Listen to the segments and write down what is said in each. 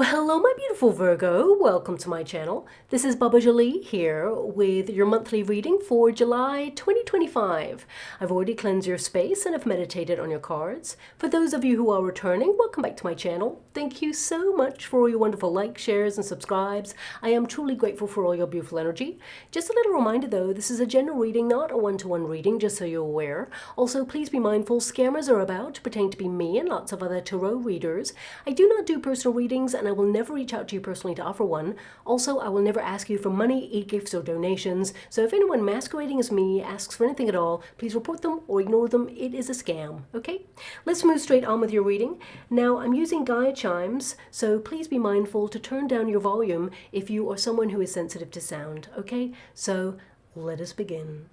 Well, hello, my beautiful Virgo. Welcome to my channel. This is Baba Jolie here with your monthly reading for July 2025. I've already cleansed your space and have meditated on your cards. For those of you who are returning, welcome back to my channel. Thank you so much for all your wonderful likes, shares, and subscribes. I am truly grateful for all your beautiful energy. Just a little reminder though, this is a general reading, not a one-to-one reading, just so you're aware. Also, please be mindful, scammers are about, pretending to be me and lots of other tarot readers. I do not do personal readings, and I will never reach out to you personally to offer one. Also, I will never ask you for money, e-gifts, or donations. So if anyone masquerading as me asks for anything at all, please report them or ignore them. It is a scam, okay? Let's move straight on with your reading. Now, I'm using guide chimes, so please be mindful to turn down your volume if you are someone who is sensitive to sound, okay? So let us begin.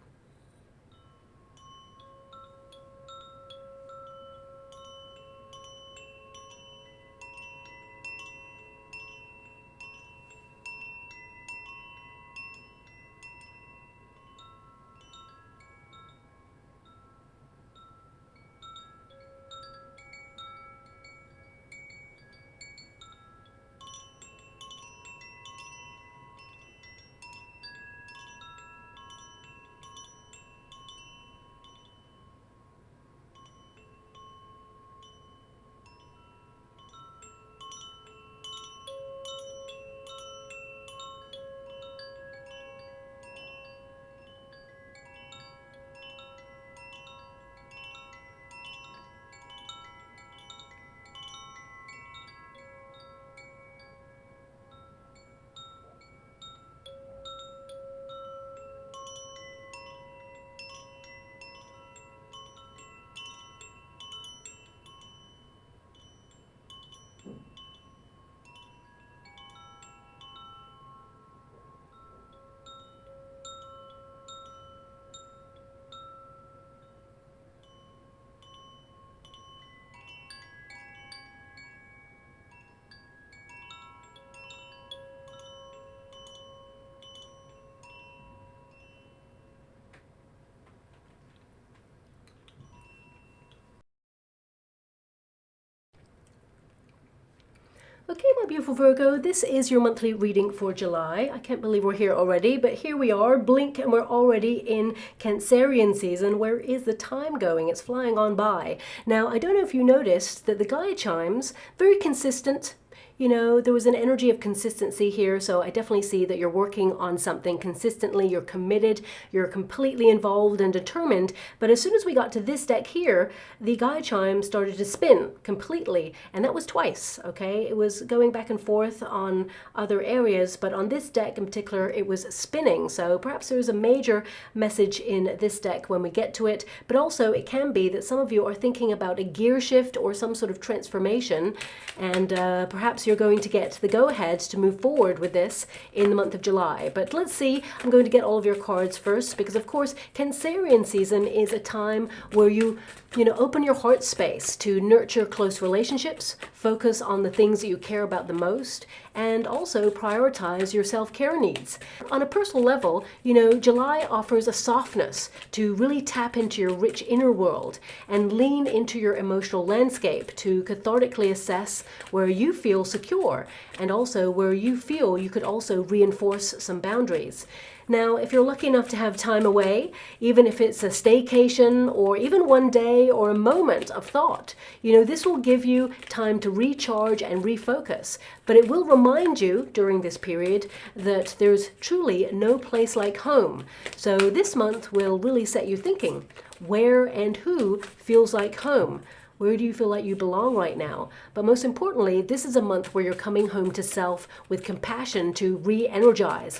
Okay, my beautiful Virgo, this is your monthly reading for July. I can't believe we're here already, but here we are, blink, and we're already in Cancerian season. Where is the time going? It's flying on by. Now, I don't know if you noticed that the guide chimes, very consistent. You know, there was an energy of consistency here, so I definitely see that you're working on something consistently, you're committed, you're completely involved and determined. But as soon as we got to this deck here, the guide chime started to spin completely, and that was twice, okay? It was going back and forth on other areas, but on this deck in particular, it was spinning. So perhaps there's a major message in this deck when we get to it, but also it can be that some of you are thinking about a gear shift or some sort of transformation, and perhaps you're going to get the go-ahead to move forward with this in the month of July. But let's see, I'm going to get all of your cards first, because of course Cancerian season is a time where you open your heart space to nurture close relationships, focus on the things that you care about the most, and also prioritize your self-care needs. On a personal level, July offers a softness to really tap into your rich inner world and lean into your emotional landscape to cathartically assess where you feel secure and also where you feel you could also reinforce some boundaries. Now, if you're lucky enough to have time away, even if it's a staycation or even one day or a moment of thought, this will give you time to recharge and refocus. But it will remind you during this period that there's truly no place like home. So this month will really set you thinking, where and who feels like home? Where do you feel like you belong right now? But most importantly, this is a month where you're coming home to self with compassion to re-energize.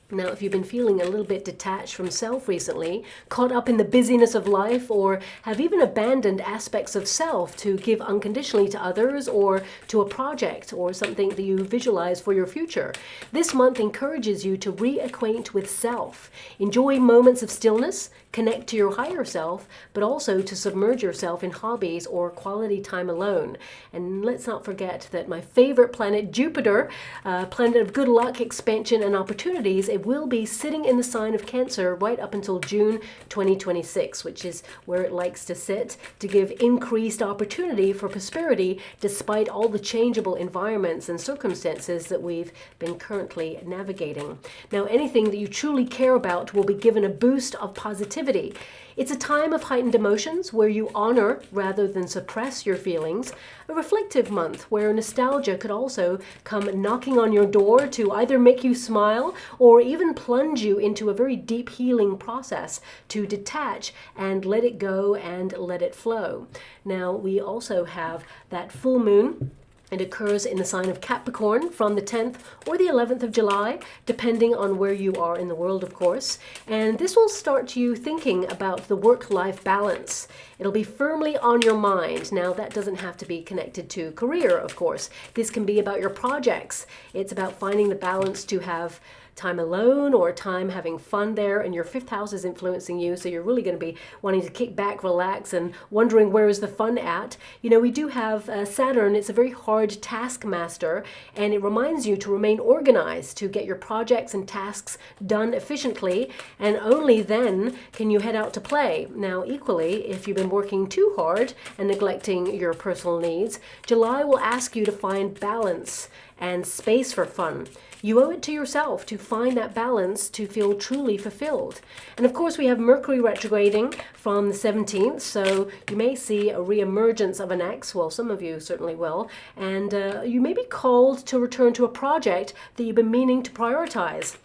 Now, if you've been feeling a little bit detached from self recently, caught up in the busyness of life, or have even abandoned aspects of self to give unconditionally to others or to a project or something that you visualize for your future, this month encourages you to reacquaint with self. Enjoy moments of stillness, connect to your higher self, but also to submerge yourself in hobbies or quality time alone. And let's not forget that my favorite planet, Jupiter, planet of good luck, expansion, and opportunities, it will be sitting in the sign of Cancer right up until June 2026, which is where it likes to sit, to give increased opportunity for prosperity despite all the changeable environments and circumstances that we've been currently navigating. Now, anything that you truly care about will be given a boost of positivity. It's a time of heightened emotions where you honor rather than suppress your feelings. A reflective month where nostalgia could also come knocking on your door to either make you smile or even plunge you into a very deep healing process to detach and let it go and let it flow. Now, we also have that full moon. It occurs in the sign of Capricorn from the 10th or the 11th of July, depending on where you are in the world, of course. And this will start you thinking about the work-life balance. It'll be firmly on your mind. Now, that doesn't have to be connected to career, of course. This can be about your projects. It's about finding the balance to have time alone or time having fun there, and your fifth house is influencing you, so you're really going to be wanting to kick back, relax, and wondering where is the fun at. You know, we do have Saturn. It's a very hard taskmaster, and it reminds you to remain organized, to get your projects and tasks done efficiently, and only then can you head out to play. Now, equally, if you've been working too hard and neglecting your personal needs, July will ask you to find balance and space for fun. You owe it to yourself to find that balance to feel truly fulfilled. And of course, we have Mercury retrograding from the 17th, so you may see a re-emergence of an ex. Well, some of you certainly will. And you may be called to return to a project that you've been meaning to prioritize.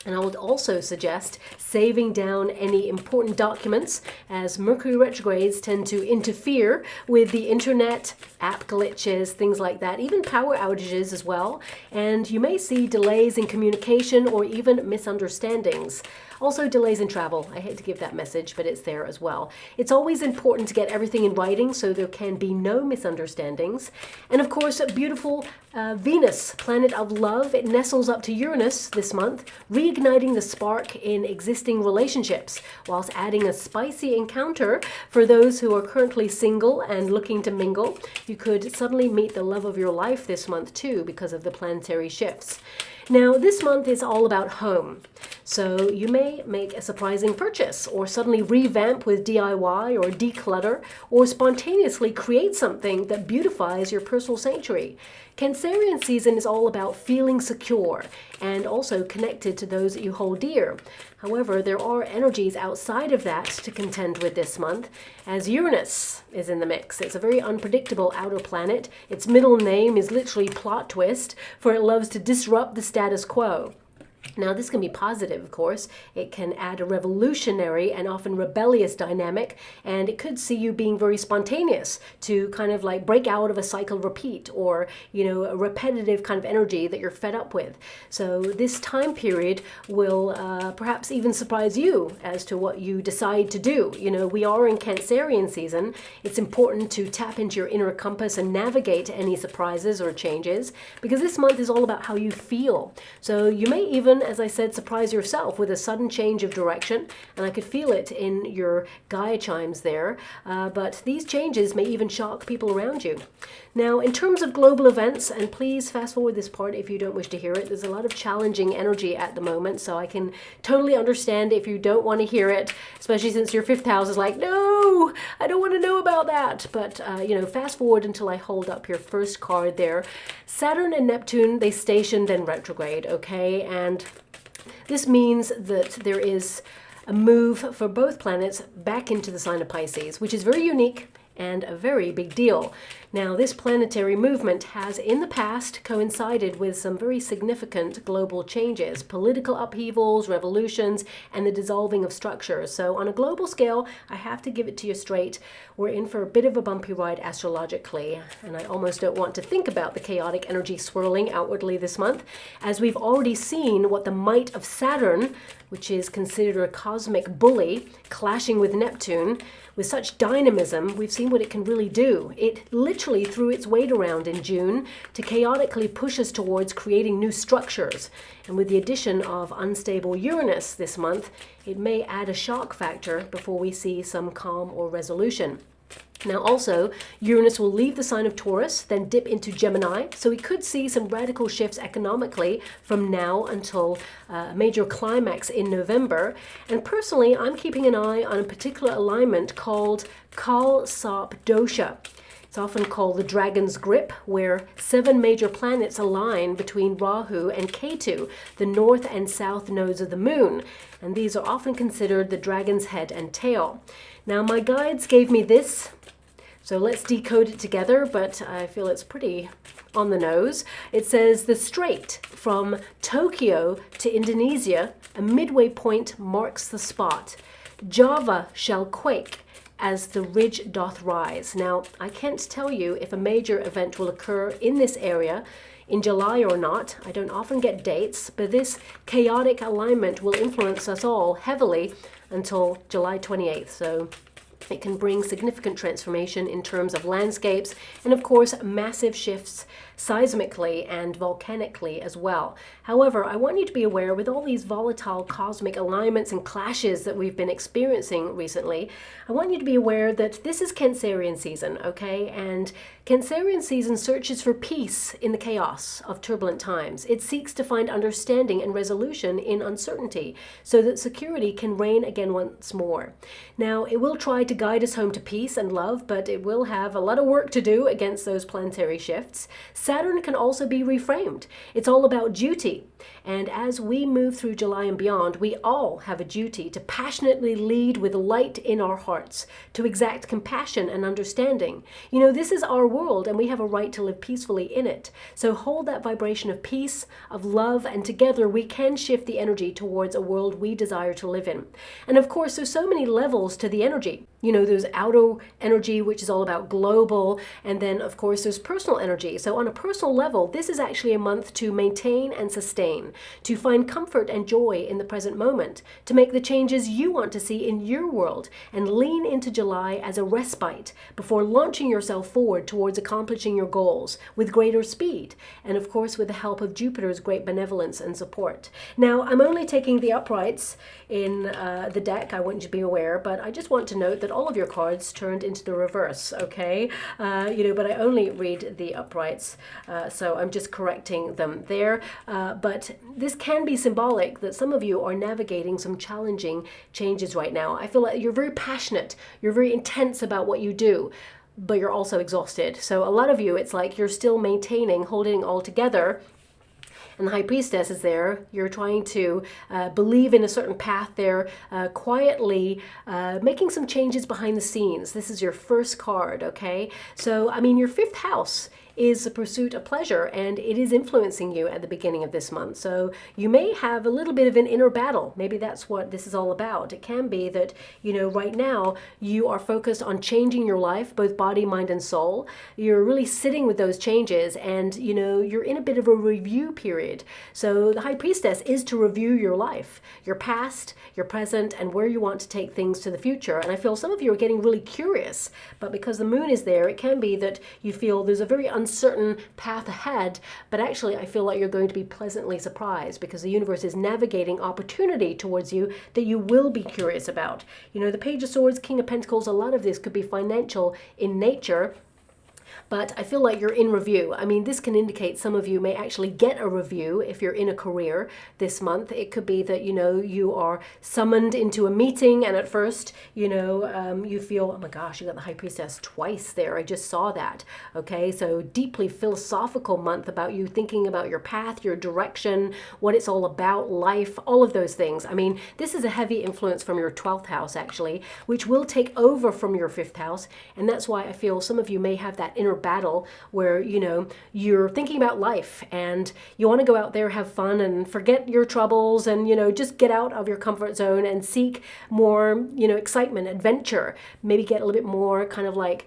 And I would also suggest saving down any important documents, as Mercury retrogrades tend to interfere with the internet, app glitches, things like that, even power outages as well. And you may see delays in communication or even misunderstandings. Also, delays in travel. I hate to give that message, but it's there as well. It's always important to get everything in writing so there can be no misunderstandings. And of course, beautiful Venus, planet of love, it nestles up to Uranus this month, reigniting the spark in existing relationships, whilst adding a spicy encounter for those who are currently single and looking to mingle. You could suddenly meet the love of your life this month too because of the planetary shifts. Now, this month is all about home. So you may make a surprising purchase or suddenly revamp with DIY or declutter or spontaneously create something that beautifies your personal sanctuary. Cancerian season is all about feeling secure and also connected to those that you hold dear. However, there are energies outside of that to contend with this month, as Uranus is in the mix. It's a very unpredictable outer planet. Its middle name is literally plot twist, for it loves to disrupt the status quo. Now, this can be positive, of course. It can add a revolutionary and often rebellious dynamic, and it could see you being very spontaneous to kind of like break out of a cycle repeat or, you know, a repetitive kind of energy that you're fed up with. So this time period will perhaps even surprise you as to what you decide to do. You know, we are in Cancerian season. It's important to tap into your inner compass and navigate any surprises or changes, because this month is all about how you feel. So you may even, as I said, surprise yourself with a sudden change of direction, and I could feel it in your Gaia chimes there, but these changes may even shock people around you. Now, in terms of global events, and please fast forward this part if you don't wish to hear it, there's a lot of challenging energy at the moment, so I can totally understand if you don't want to hear it, especially since your fifth house is like, no, I don't want to know about that. But, you know, fast forward until I hold up your first card there. Saturn and Neptune, they stationed in retrograde, okay? And this means that there is a move for both planets back into the sign of Pisces, which is very unique and a very big deal. Now, this planetary movement has in the past coincided with some very significant global changes, political upheavals, revolutions, and the dissolving of structures. So on a global scale, I have to give it to you straight, we're in for a bit of a bumpy ride astrologically, and I almost don't want to think about the chaotic energy swirling outwardly this month, as we've already seen what the might of Saturn, which is considered a cosmic bully, clashing with Neptune, with such dynamism, we've seen what it can really do. It literally threw its weight around in June to chaotically push us towards creating new structures. And with the addition of unstable Uranus this month, it may add a shock factor before we see some calm or resolution. Now also, Uranus will leave the sign of Taurus, then dip into Gemini. So we could see some radical shifts economically from now until a major climax in November. And personally, I'm keeping an eye on a particular alignment called Kal Sap Dosha. It's often called the Dragon's Grip, where 7 major planets align between Rahu and Ketu, the north and south nodes of the moon. And these are often considered the dragon's head and tail. Now, my guides gave me this, so let's decode it together, but I feel it's pretty on the nose. It says, the strait from Tokyo to Indonesia, a midway point marks the spot. Java shall quake as the ridge doth rise. Now, I can't tell you if a major event will occur in this area in July or not. I don't often get dates, but this chaotic alignment will influence us all heavily until July 28th. So it can bring significant transformation in terms of landscapes and, of course, massive shifts seismically and volcanically as well. However, I want you to be aware, with all these volatile cosmic alignments and clashes that we've been experiencing recently, I want you to be aware that this is Cancerian season, okay? And Cancerian season searches for peace in the chaos of turbulent times. It seeks to find understanding and resolution in uncertainty so that security can reign again once more. Now, it will try to guide us home to peace and love, but it will have a lot of work to do against those planetary shifts. Saturn can also be reframed. It's all about duty. And as we move through July and beyond, we all have a duty to passionately lead with light in our hearts, to exact compassion and understanding. You know, this is our world and we have a right to live peacefully in it. So hold that vibration of peace, of love, and together we can shift the energy towards a world we desire to live in. And of course, there's so many levels to the energy. You know, there's outer energy, which is all about global, and then of course there's personal energy. So on a personal level, this is actually a month to maintain and sustain, to find comfort and joy in the present moment, to make the changes you want to see in your world, and lean into July as a respite before launching yourself forward towards accomplishing your goals with greater speed, and of course with the help of Jupiter's great benevolence and support. Now, I'm only taking the uprights in the deck, I want you to be aware, but I just want to note that all of your cards turned into the reverse, okay? You know, but I only read the uprights, so I'm just correcting them there. But this can be symbolic that some of you are navigating some challenging changes right now. I feel like you're very passionate, you're very intense about what you do, but you're also exhausted. So a lot of you, it's like you're still maintaining, holding it all together. And the High Priestess is there. You're trying to believe in a certain path there, quietly making some changes behind the scenes. This is your first card, okay? So, I mean, your 5th house is the pursuit of pleasure, and it is influencing you at the beginning of this month. So you may have a little bit of an inner battle. Maybe that's what this is all about. It can be that, you know, right now you are focused on changing your life, both body, mind, and soul. You're really sitting with those changes, and, you know, you're in a bit of a review period. So the High Priestess is to review your life, your past, your present, and where you want to take things to the future. And I feel some of you are getting really curious, but because the moon is there, it can be that you feel there's a very uncertain path ahead, but actually I feel like you're going to be pleasantly surprised because the universe is navigating opportunity towards you that you will be curious about. You know, the Page of Swords, King of Pentacles, a lot of this could be financial in nature, but I feel like you're in review. I mean, this can indicate some of you may actually get a review if you're in a career this month. It could be that, you know, you are summoned into a meeting and at first, you know, you feel, oh my gosh, you got the High Priestess twice there. I just saw that. Okay, so deeply philosophical month about you thinking about your path, your direction, what it's all about, life, all of those things. I mean, this is a heavy influence from your 12th house actually, which will take over from your 5th house. And that's why I feel some of you may have that inner battle where, you know, you're thinking about life and you want to go out there, have fun and forget your troubles and, you know, just get out of your comfort zone and seek more, you know, excitement, adventure, maybe get a little bit more kind of like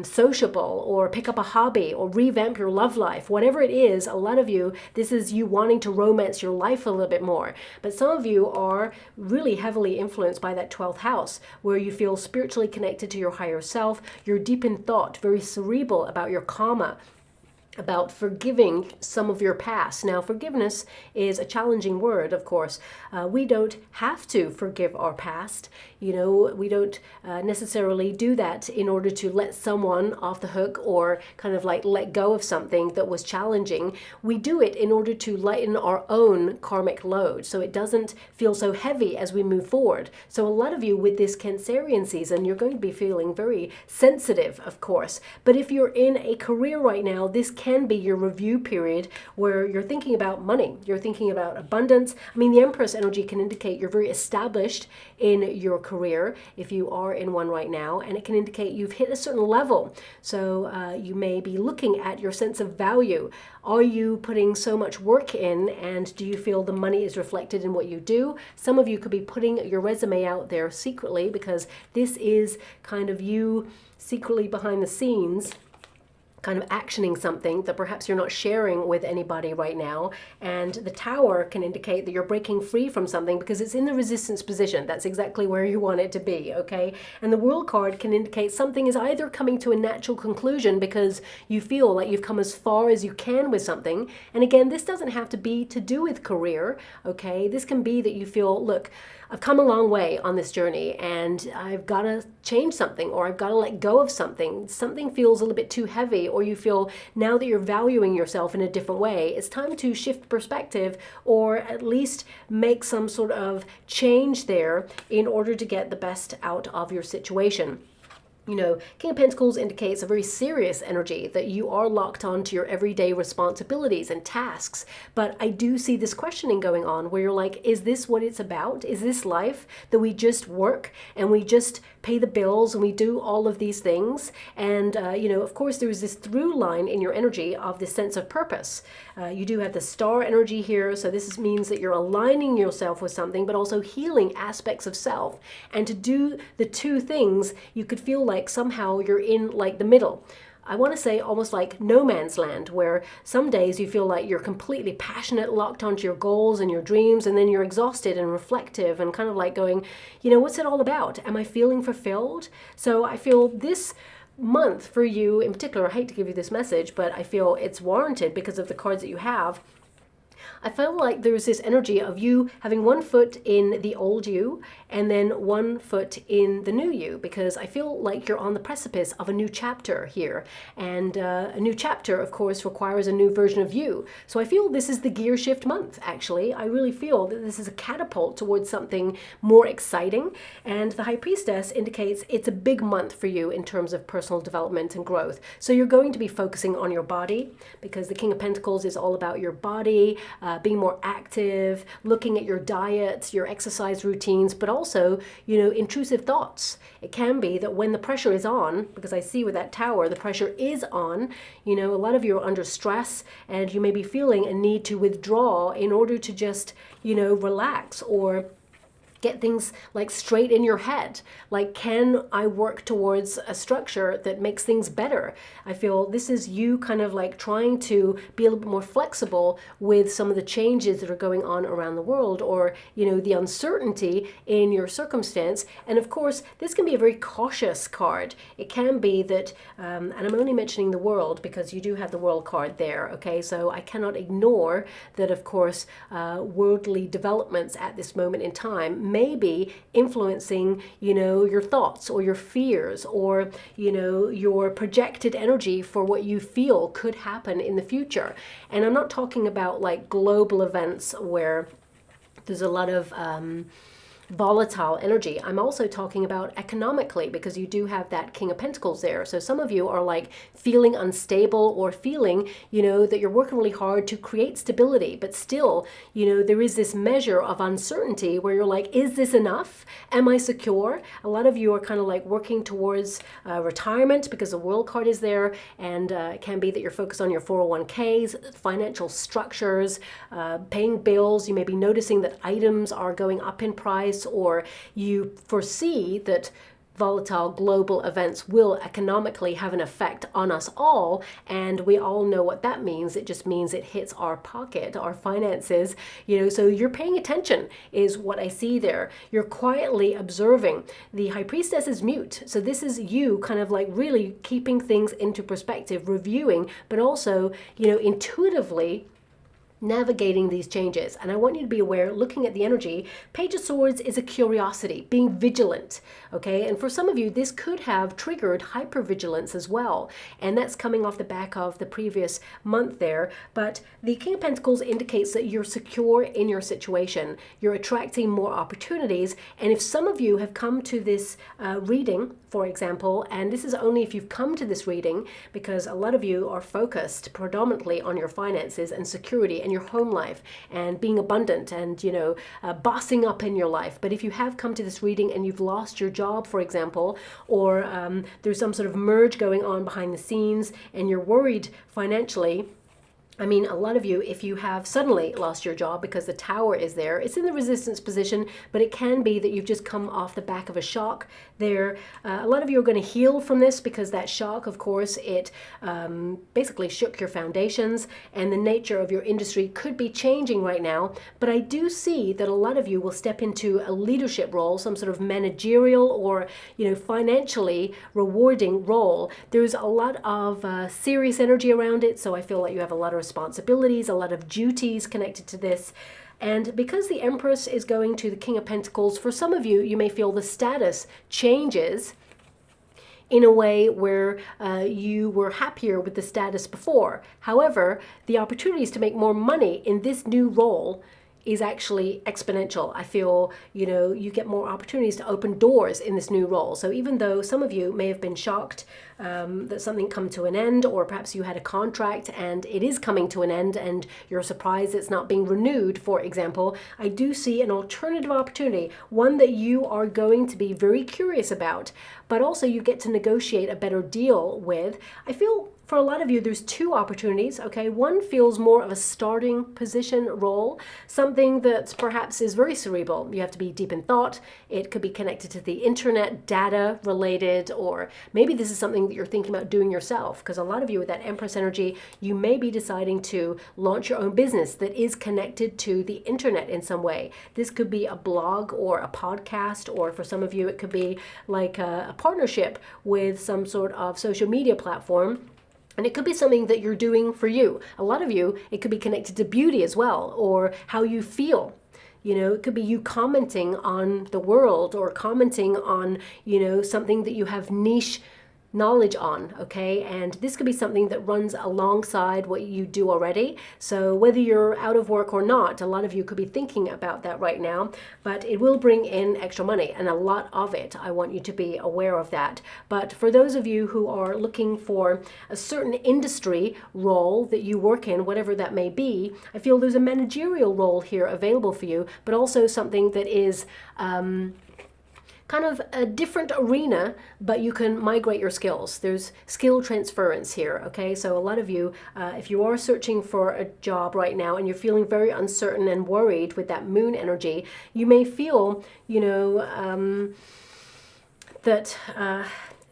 sociable, or pick up a hobby or revamp your love life. Whatever it is, a lot of you, this is you wanting to romance your life a little bit more. But some of you are really heavily influenced by that 12th house where you feel spiritually connected to your higher self. You're deep in thought, very cerebral about your karma. about forgiving some of your past. Now, forgiveness is a challenging word, of course. We don't have to forgive our past. You know, we don't necessarily do that in order to let someone off the hook or kind of like let go of something that was challenging. We do it in order to lighten our own karmic load so it doesn't feel so heavy as we move forward. So a lot of you with this Cancerian season, you're going to be feeling very sensitive, of course. But if you're in a career right now, this can be your review period where you're thinking about money, you're thinking about abundance. I mean, the Empress energy can indicate you're very established in your career if you are in one right now, and it can indicate you've hit a certain level. So you may be looking at your sense of value. Are you putting so much work in, and do you feel the money is reflected in what you do? Some of you could be putting your resume out there secretly because this is kind of you secretly behind the scenes, kind of actioning something that perhaps you're not sharing with anybody right now. And the Tower can indicate that you're breaking free from something because it's in the resistance position. That's exactly where you want it to be, okay? And the World card can indicate something is either coming to a natural conclusion because you feel like you've come as far as you can with something. And again, this doesn't have to be to do with career, okay? This can be that you feel, look, I've come a long way on this journey and I've got to change something, or I've got to let go of something. Something feels a little bit too heavy, or you feel now that you're valuing yourself in a different way, it's time to shift perspective or at least make some sort of change there in order to get the best out of your situation. You know, King of Pentacles indicates a very serious energy that you are locked on to your everyday responsibilities and tasks. But I do see this questioning going on where you're like, is this what it's about? Is this life that we just work and we just pay the bills and we do all of these things? And, you know, of course, there is this through line in your energy of this sense of purpose. You do have the star energy here. So this means that you're aligning yourself with something, but also healing aspects of self. And to do the two things, you could feel like somehow you're in like the middle. I want to say almost like no man's land, where some days you feel like you're completely passionate, locked onto your goals and your dreams, and then you're exhausted and reflective and kind of like going, you know, what's it all about? Am I feeling fulfilled? So I feel this month for you in particular, I hate to give you this message, but I feel it's warranted because of the cards that you have. I felt like there was this energy of you having one foot in the old you and then one foot in the new you, because I feel like you're on the precipice of a new chapter here. And a new chapter, of course, requires a new version of you. So I feel this is the gear shift month, actually. I really feel that this is a catapult towards something more exciting. And the High Priestess indicates it's a big month for you in terms of personal development and growth. So you're going to be focusing on your body, because the King of Pentacles is all about your body, being more active, looking at your diet, your exercise routines, but also, you know, intrusive thoughts. It can be that when the pressure is on, because I see with that Tower, the pressure is on, you know, a lot of you are under stress and you may be feeling a need to withdraw in order to just, you know, relax or get things like straight in your head. Like, can I work towards a structure that makes things better? I feel this is you kind of like trying to be a little bit more flexible with some of the changes that are going on around the world, or, you know, the uncertainty in your circumstance. And of course, this can be a very cautious card. It can be that, and I'm only mentioning the World because you do have the World card there, okay? So I cannot ignore that, of course, worldly developments at this moment in time may be influencing, you know, your thoughts or your fears, or, you know, your projected energy for what you feel could happen in the future. And I'm not talking about like global events where there's a lot of volatile energy. I'm also talking about economically, because you do have that King of Pentacles there. So some of you are like feeling unstable, or feeling, you know, that you're working really hard to create stability, but still, you know, there is this measure of uncertainty where you're like, is this enough? Am I secure? A lot of you are kind of like working towards retirement because the World card is there, and it can be that you're focused on your 401ks, financial structures, paying bills. You may be noticing that items are going up in price, or you foresee that volatile global events will economically have an effect on us all, and we all know what that means. It just means it hits our pocket, our finances, so you're paying attention is what I see there. You're quietly observing. The High Priestess is mute, so this is you kind of like really keeping things into perspective, reviewing, but also, intuitively navigating these changes. And I want you to be aware, looking at the energy, Page of Swords is a curiosity, being vigilant, okay? And for some of you, this could have triggered hypervigilance as well. And that's coming off the back of the previous month there. But the King of Pentacles indicates that you're secure in your situation. You're attracting more opportunities. And if some of you have come to this reading, for example, and this is only if you've come to this reading, because a lot of you are focused predominantly on your finances and security and your home life and being abundant and, bossing up in your life. But if you have come to this reading and you've lost your job, for example, or there's some sort of merge going on behind the scenes and you're worried financially, I mean, a lot of you, if you have suddenly lost your job because the Tower is there, it's in the resistance position, but it can be that you've just come off the back of a shock there. A lot of you are going to heal from this because that shock, of course, it basically shook your foundations, and the nature of your industry could be changing right now. But I do see that a lot of you will step into a leadership role, some sort of managerial or, financially rewarding role. There's a lot of serious energy around it, so I feel like you have a lot of responsibilities, a lot of duties connected to this. And because the Empress is going to the King of Pentacles, for some of you, you may feel the status changes in a way where you were happier with the status before. However, the opportunities to make more money in this new role is actually exponential. I feel, you get more opportunities to open doors in this new role. So even though some of you may have been shocked that something come to an end, or perhaps you had a contract and it is coming to an end and you're surprised it's not being renewed, for example, I do see an alternative opportunity, one that you are going to be very curious about, but also you get to negotiate a better deal with. I feel for a lot of you, there's two opportunities, okay? One feels more of a starting position role, something that perhaps is very cerebral. You have to be deep in thought. It could be connected to the internet, data related, or maybe this is something that you're thinking about doing yourself, because a lot of you with that Empress energy, you may be deciding to launch your own business that is connected to the internet in some way. This could be a blog or a podcast, or for some of you, it could be like a partnership with some sort of social media platform. And it could be something that you're doing for you. A lot of you, it could be connected to beauty as well, or how you feel. It could be you commenting on the world, or commenting on, something that you have niche knowledge on, okay? And this could be something that runs alongside what you do already. So whether you're out of work or not, a lot of you could be thinking about that right now, but it will bring in extra money, and a lot of it. I want you to be aware of that. But for those of you who are looking for a certain industry role that you work in, whatever that may be, I feel there's a managerial role here available for you, but also something that is kind of a different arena, but you can migrate your skills. There's skill transference here, okay? So a lot of you, if you are searching for a job right now and you're feeling very uncertain and worried with that moon energy, you may feel, that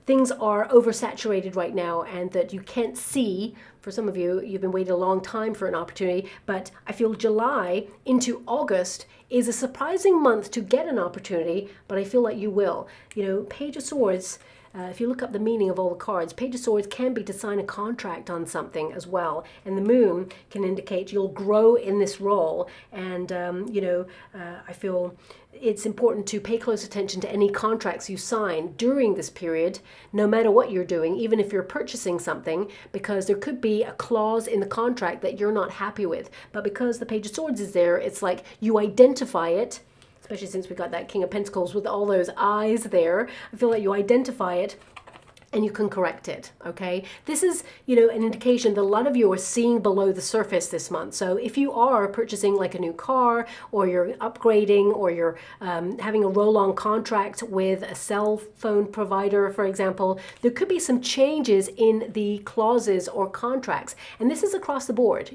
things are oversaturated right now and that you can't see. For some of you, you've been waiting a long time for an opportunity, but I feel July into August is a surprising month to get an opportunity, but I feel like you will. Page of Swords, if you look up the meaning of all the cards, Page of Swords can be to sign a contract on something as well. And the moon can indicate you'll grow in this role. And, I feel it's important to pay close attention to any contracts you sign during this period, no matter what you're doing, even if you're purchasing something, because there could be a clause in the contract that you're not happy with. But because the Page of Swords is there, it's like you identify it, especially since we got that King of Pentacles with all those eyes there. I feel like you identify it and you can correct it, okay? This is, an indication that a lot of you are seeing below the surface this month. So if you are purchasing like a new car, or you're upgrading, or you're having a roll-on contract with a cell phone provider, for example, there could be some changes in the clauses or contracts. And this is across the board,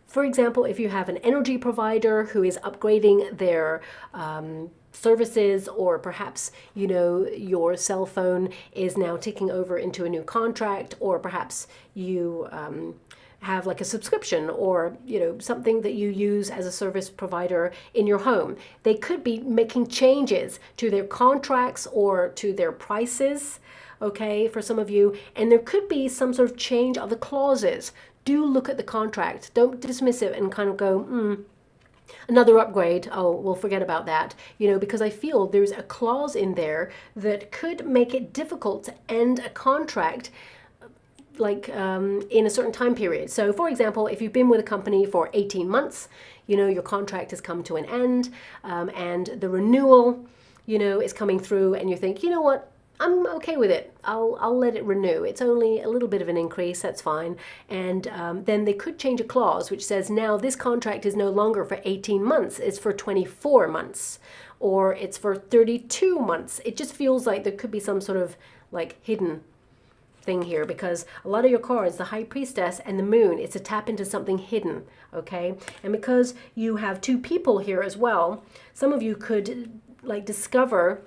For example, if you have an energy provider who is upgrading their services, or perhaps, you know, your cell phone is now taking over into a new contract, or perhaps you have like a subscription, or, you know, something that you use as a service provider in your home. They could be making changes to their contracts or to their prices, okay, for some of you, and there could be some sort of change of the clauses. Do look at the contract. Don't dismiss it and kind of go, another upgrade, oh, we'll forget about that, you know, because I feel there's a clause in there that could make it difficult to end a contract like in a certain time period. So for example, if you've been with a company for 18 months, you know, your contract has come to an end, and the renewal, you know, is coming through, and you think, you know what, I'm okay with it. I'll let it renew. It's only a little bit of an increase, that's fine. And then they could change a clause which says now this contract is no longer for 18 months, it's for 24 months, or it's for 32 months. It just feels like there could be some sort of like hidden thing here, because a lot of your cards, the High Priestess and the Moon, it's a tap into something hidden, okay? And because you have two people here as well, some of you could like discover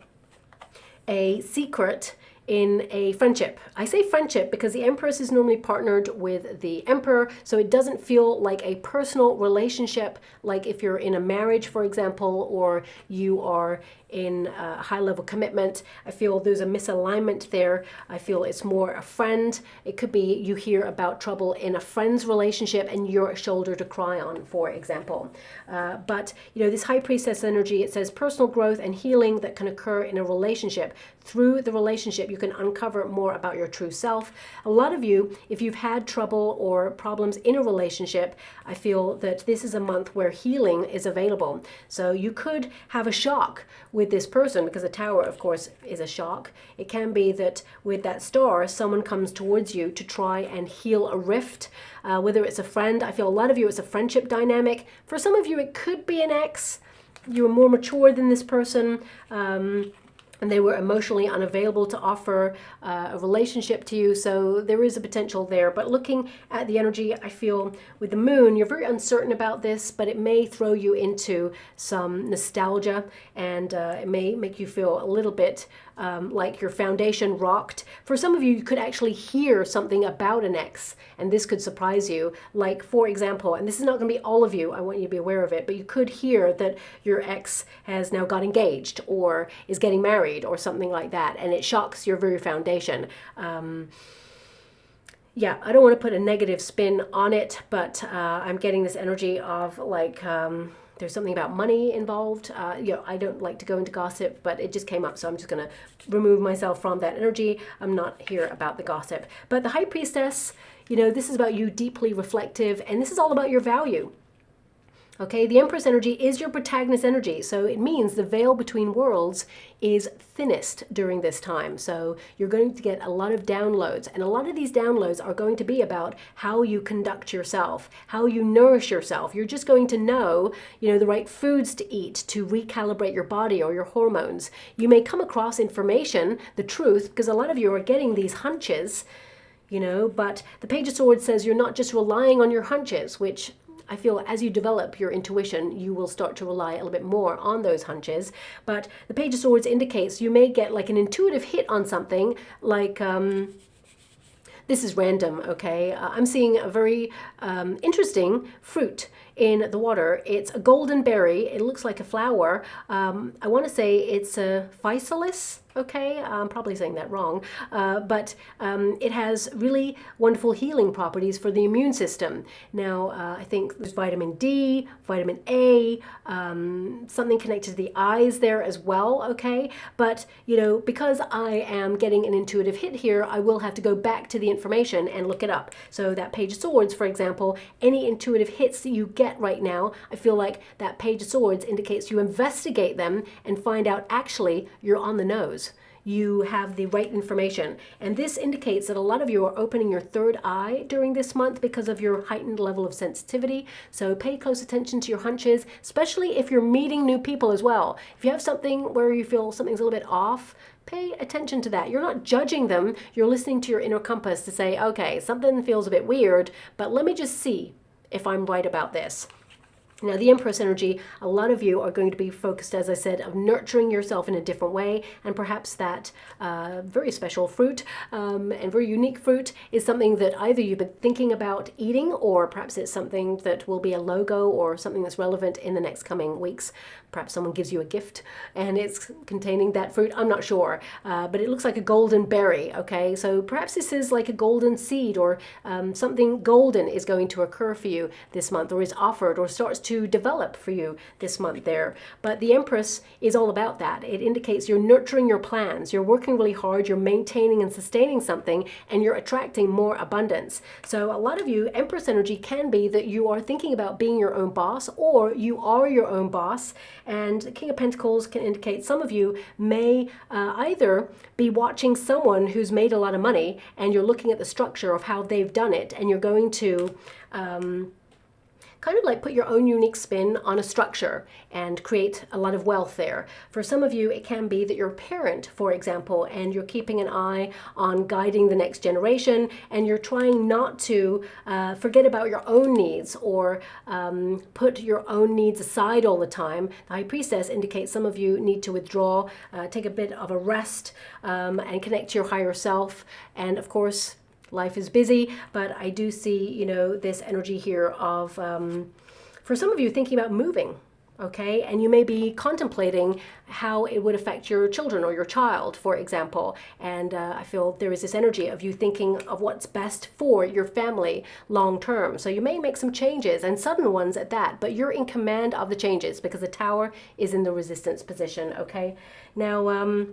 a secret in a friendship. I say friendship because the Empress is normally partnered with the Emperor, so it doesn't feel like a personal relationship, like if you're in a marriage, for example, or you are in a high-level commitment. I feel there's a misalignment there. I feel it's more a friend. It could be you hear about trouble in a friend's relationship and you're a shoulder to cry on, for example. But, you know, this High Priestess energy, it says personal growth and healing that can occur in a relationship. Through the relationship, you can uncover more about your true self. A lot of you, if you've had trouble or problems in a relationship, I feel that this is a month where healing is available. So you could have a shock with this person, because the Tower, of course, is a shock. It can be that with that Star, someone comes towards you to try and heal a rift, whether it's a friend. I feel a lot of you, it's a friendship dynamic. For some of you, it could be an ex. You're more mature than this person, and they were emotionally unavailable to offer a relationship to you. So there is a potential there. But looking at the energy, I feel with the Moon, you're very uncertain about this, but it may throw you into some nostalgia, and it may make you feel a little bit like your foundation rocked. For some of you, you could actually hear something about an ex, and this could surprise you. Like, for example, and this is not going to be all of you, I want you to be aware of it, but you could hear that your ex has now got engaged or is getting married or something like that, and it shocks your very foundation. Yeah, I don't want to put a negative spin on it, but I'm getting this energy of like, there's something about money involved. You know, I don't like to go into gossip, but it just came up, so I'm just going to remove myself from that energy. I'm not here about the gossip. But the High Priestess, you know, this is about you deeply reflective, and this is all about your value. Okay, the Empress energy is your protagonist energy, so it means the veil between worlds is thinnest during this time. So you're going to get a lot of downloads, and a lot of these downloads are going to be about how you conduct yourself, how you nourish yourself. You're just going to know, you know, the right foods to eat to recalibrate your body or your hormones. You may come across information, the truth, because a lot of you are getting these hunches, you know, but the Page of Swords says you're not just relying on your hunches, which I feel as you develop your intuition, you will start to rely a little bit more on those hunches. But the Page of Swords indicates you may get like an intuitive hit on something, like, this is random, okay? I'm seeing a very interesting fruit in the water. It's a golden berry. It looks like a flower. I want to say it's a physalis. Okay, I'm probably saying that wrong, but it has really wonderful healing properties for the immune system. Now, I think there's vitamin D, vitamin A, something connected to the eyes there as well, okay? But, you know, because I am getting an intuitive hit here, I will have to go back to the information and look it up. So that Page of Swords, for example, any intuitive hits that you get right now, I feel like that Page of Swords indicates you investigate them and find out actually you're on the nose. You have the right information. And this indicates that a lot of you are opening your third eye during this month because of your heightened level of sensitivity. So pay close attention to your hunches, especially if you're meeting new people as well. If you have something where you feel something's a little bit off, pay attention to that. You're not judging them. You're listening to your inner compass to say, okay, something feels a bit weird, but let me just see if I'm right about this. Now, the Empress energy, a lot of you are going to be focused, as I said, of nurturing yourself in a different way. And perhaps that very special fruit and very unique fruit is something that either you've been thinking about eating, or perhaps it's something that will be a logo or something that's relevant in the next coming weeks. Perhaps someone gives you a gift and it's containing that fruit. I'm not sure, but it looks like a golden berry, okay? So perhaps this is like a golden seed, or something golden is going to occur for you this month, or is offered or starts to develop for you this month there. But the Empress is all about that. It indicates you're nurturing your plans, you're working really hard, you're maintaining and sustaining something, and you're attracting more abundance. So a lot of you, Empress energy can be that you are thinking about being your own boss, or you are your own boss. And the King of Pentacles can indicate some of you may either be watching someone who's made a lot of money, and you're looking at the structure of how they've done it, and you're going to kind of like put your own unique spin on a structure and create a lot of wealth there. For some of you, it can be that you're a parent, for example, and you're keeping an eye on guiding the next generation, and you're trying not to forget about your own needs, or put your own needs aside all the time. The High Priestess indicates some of you need to withdraw, take a bit of a rest, and connect to your higher self. And of course, life is busy, but I do see, you know, this energy here of, for some of you, thinking about moving, okay? And you may be contemplating how it would affect your children or your child, for example. And I feel there is this energy of you thinking of what's best for your family long term. So you may make some changes, and sudden ones at that, but you're in command of the changes because the Tower is in the resistance position, okay? Now,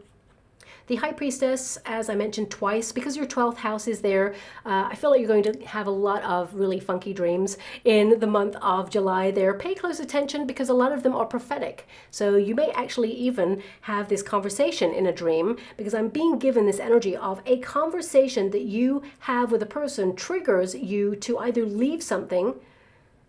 the High Priestess, as I mentioned twice, because your 12th house is there, I feel like you're going to have a lot of really funky dreams in the month of July there. Pay close attention because a lot of them are prophetic. So you may actually even have this conversation in a dream, because I'm being given this energy of a conversation that you have with a person triggers you to either leave something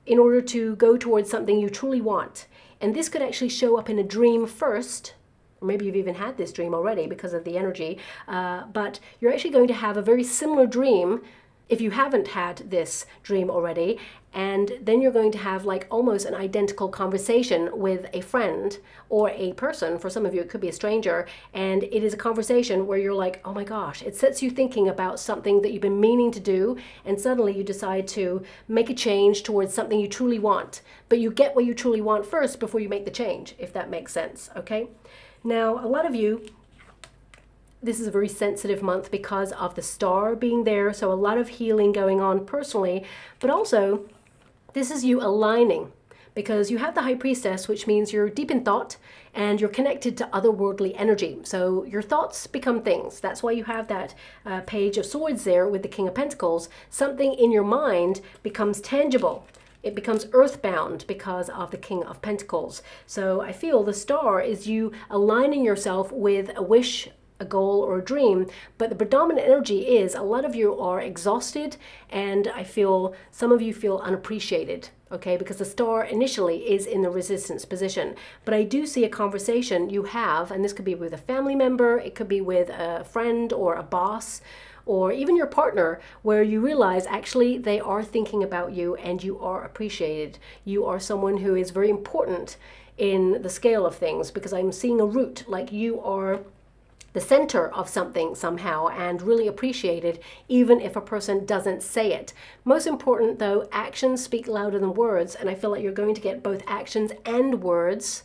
in order to go towards something you truly want. And this could actually show up in a dream first. Or maybe you've even had this dream already because of the energy, but you're actually going to have a very similar dream if you haven't had this dream already, and then you're going to have like almost an identical conversation with a friend or a person. For some of you, it could be a stranger, and it is a conversation where you're like, oh my gosh, it sets you thinking about something that you've been meaning to do, and suddenly you decide to make a change towards something you truly want. But you get what you truly want first before you make the change, if that makes sense, okay? Now, a lot of you, this is a very sensitive month because of the star being there, so a lot of healing going on personally, but also this is you aligning, because you have the High Priestess, which means you're deep in thought and you're connected to otherworldly energy. So your thoughts become things. That's why you have that Page of Swords there with the King of Pentacles. Something in your mind becomes tangible. It becomes earthbound because of the King of Pentacles. So I feel the star is you aligning yourself with a wish, a goal, or a dream, but the predominant energy is a lot of you are exhausted, and I feel some of you feel unappreciated, okay, because the star initially is in the resistance position. But I do see a conversation you have, and this could be with a family member, it could be with a friend or a boss, or even your partner, where you realize actually they are thinking about you and you are appreciated. You are someone who is very important in the scale of things, because I'm seeing a root, like you are the center of something somehow and really appreciated, even if a person doesn't say it. Most important though, actions speak louder than words, and I feel like you're going to get both actions and words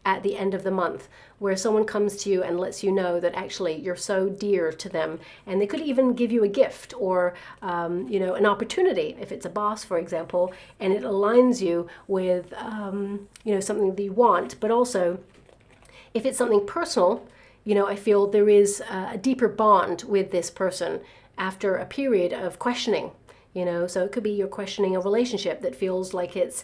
at the end of the month, where someone comes to you and lets you know that actually you're so dear to them, and they could even give you a gift or you know, an opportunity if it's a boss, for example, and it aligns you with you know, something that you want. But also if it's something personal, you know, I feel there is a deeper bond with this person after a period of questioning. You know, so it could be you're questioning a relationship that feels like it's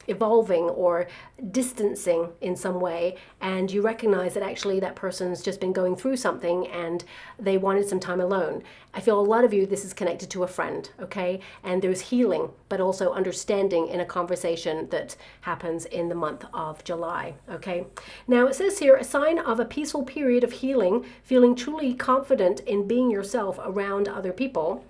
evolving or distancing in some way, and you recognize that actually that person's just been going through something and they wanted some time alone. I feel a lot of you, this is connected to a friend, okay? And there's healing, but also understanding in a conversation that happens in the month of July, okay? Now it says here, a sign of a peaceful period of healing, feeling truly confident in being yourself around other people.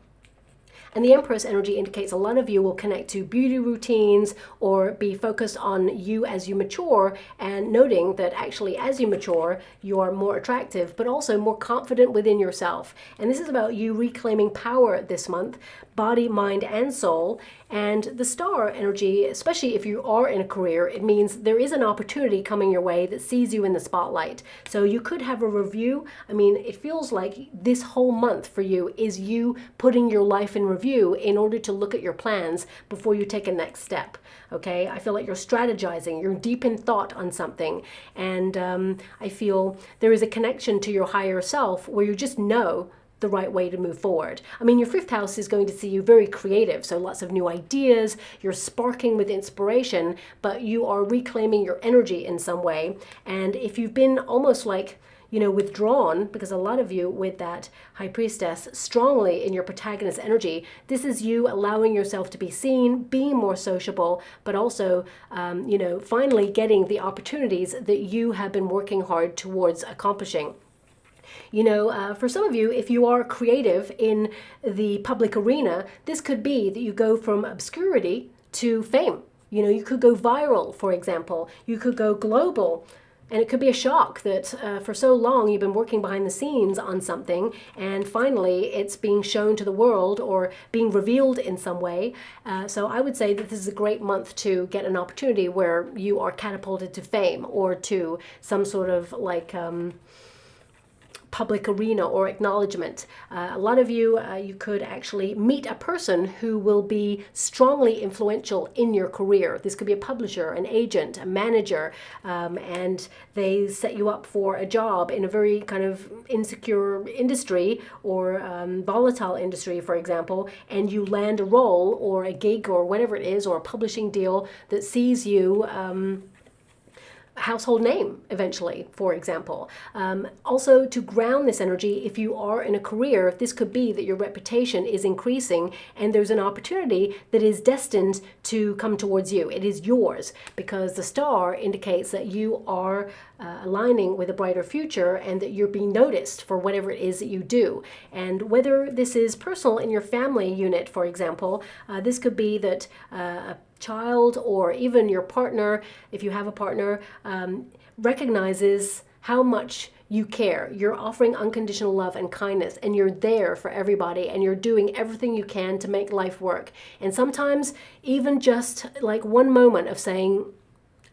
And the Empress energy indicates a lot of you will connect to beauty routines or be focused on you as you mature, and noting that actually as you mature, you are more attractive, but also more confident within yourself. And this is about you reclaiming power this month, body, mind, and soul. And the star energy, especially if you are in a career, it means there is an opportunity coming your way that sees you in the spotlight. So you could have a review. I mean, it feels like this whole month for you is you putting your life in review in order to look at your plans before you take a next step. Okay, I feel like you're strategizing, you're deep in thought on something, and I feel there is a connection to your higher self where you just know the right way to move forward. I mean, your fifth house is going to see you very creative, so lots of new ideas, you're sparking with inspiration, but you are reclaiming your energy in some way. And if you've been almost like, you know, withdrawn, because a lot of you with that High Priestess strongly in your protagonist energy, this is you allowing yourself to be seen, being more sociable, but also, you know, finally getting the opportunities that you have been working hard towards accomplishing. You know, for some of you, if you are creative in the public arena, this could be that you go from obscurity to fame. You know, you could go viral, for example. You could go global. And it could be a shock that for so long you've been working behind the scenes on something, and finally it's being shown to the world or being revealed in some way. So I would say that this is a great month to get an opportunity where you are catapulted to fame or to some sort of like public arena or acknowledgement. A lot of you, you could actually meet a person who will be strongly influential in your career. This could be a publisher, an agent, a manager, and they set you up for a job in a very kind of insecure industry or volatile industry, for example, and you land a role or a gig or whatever it is, or a publishing deal that sees you household name eventually, for example. Also, to ground this energy, if you are in a career, this could be that your reputation is increasing and there's an opportunity that is destined to come towards you. It is yours because the star indicates that you are aligning with a brighter future and that you're being noticed for whatever it is that you do. And whether this is personal in your family unit, for example, this could be that a child or even your partner, if you have a partner, recognizes how much you care. You're offering unconditional love and kindness, and you're there for everybody, and you're doing everything you can to make life work. And sometimes even just like one moment of saying,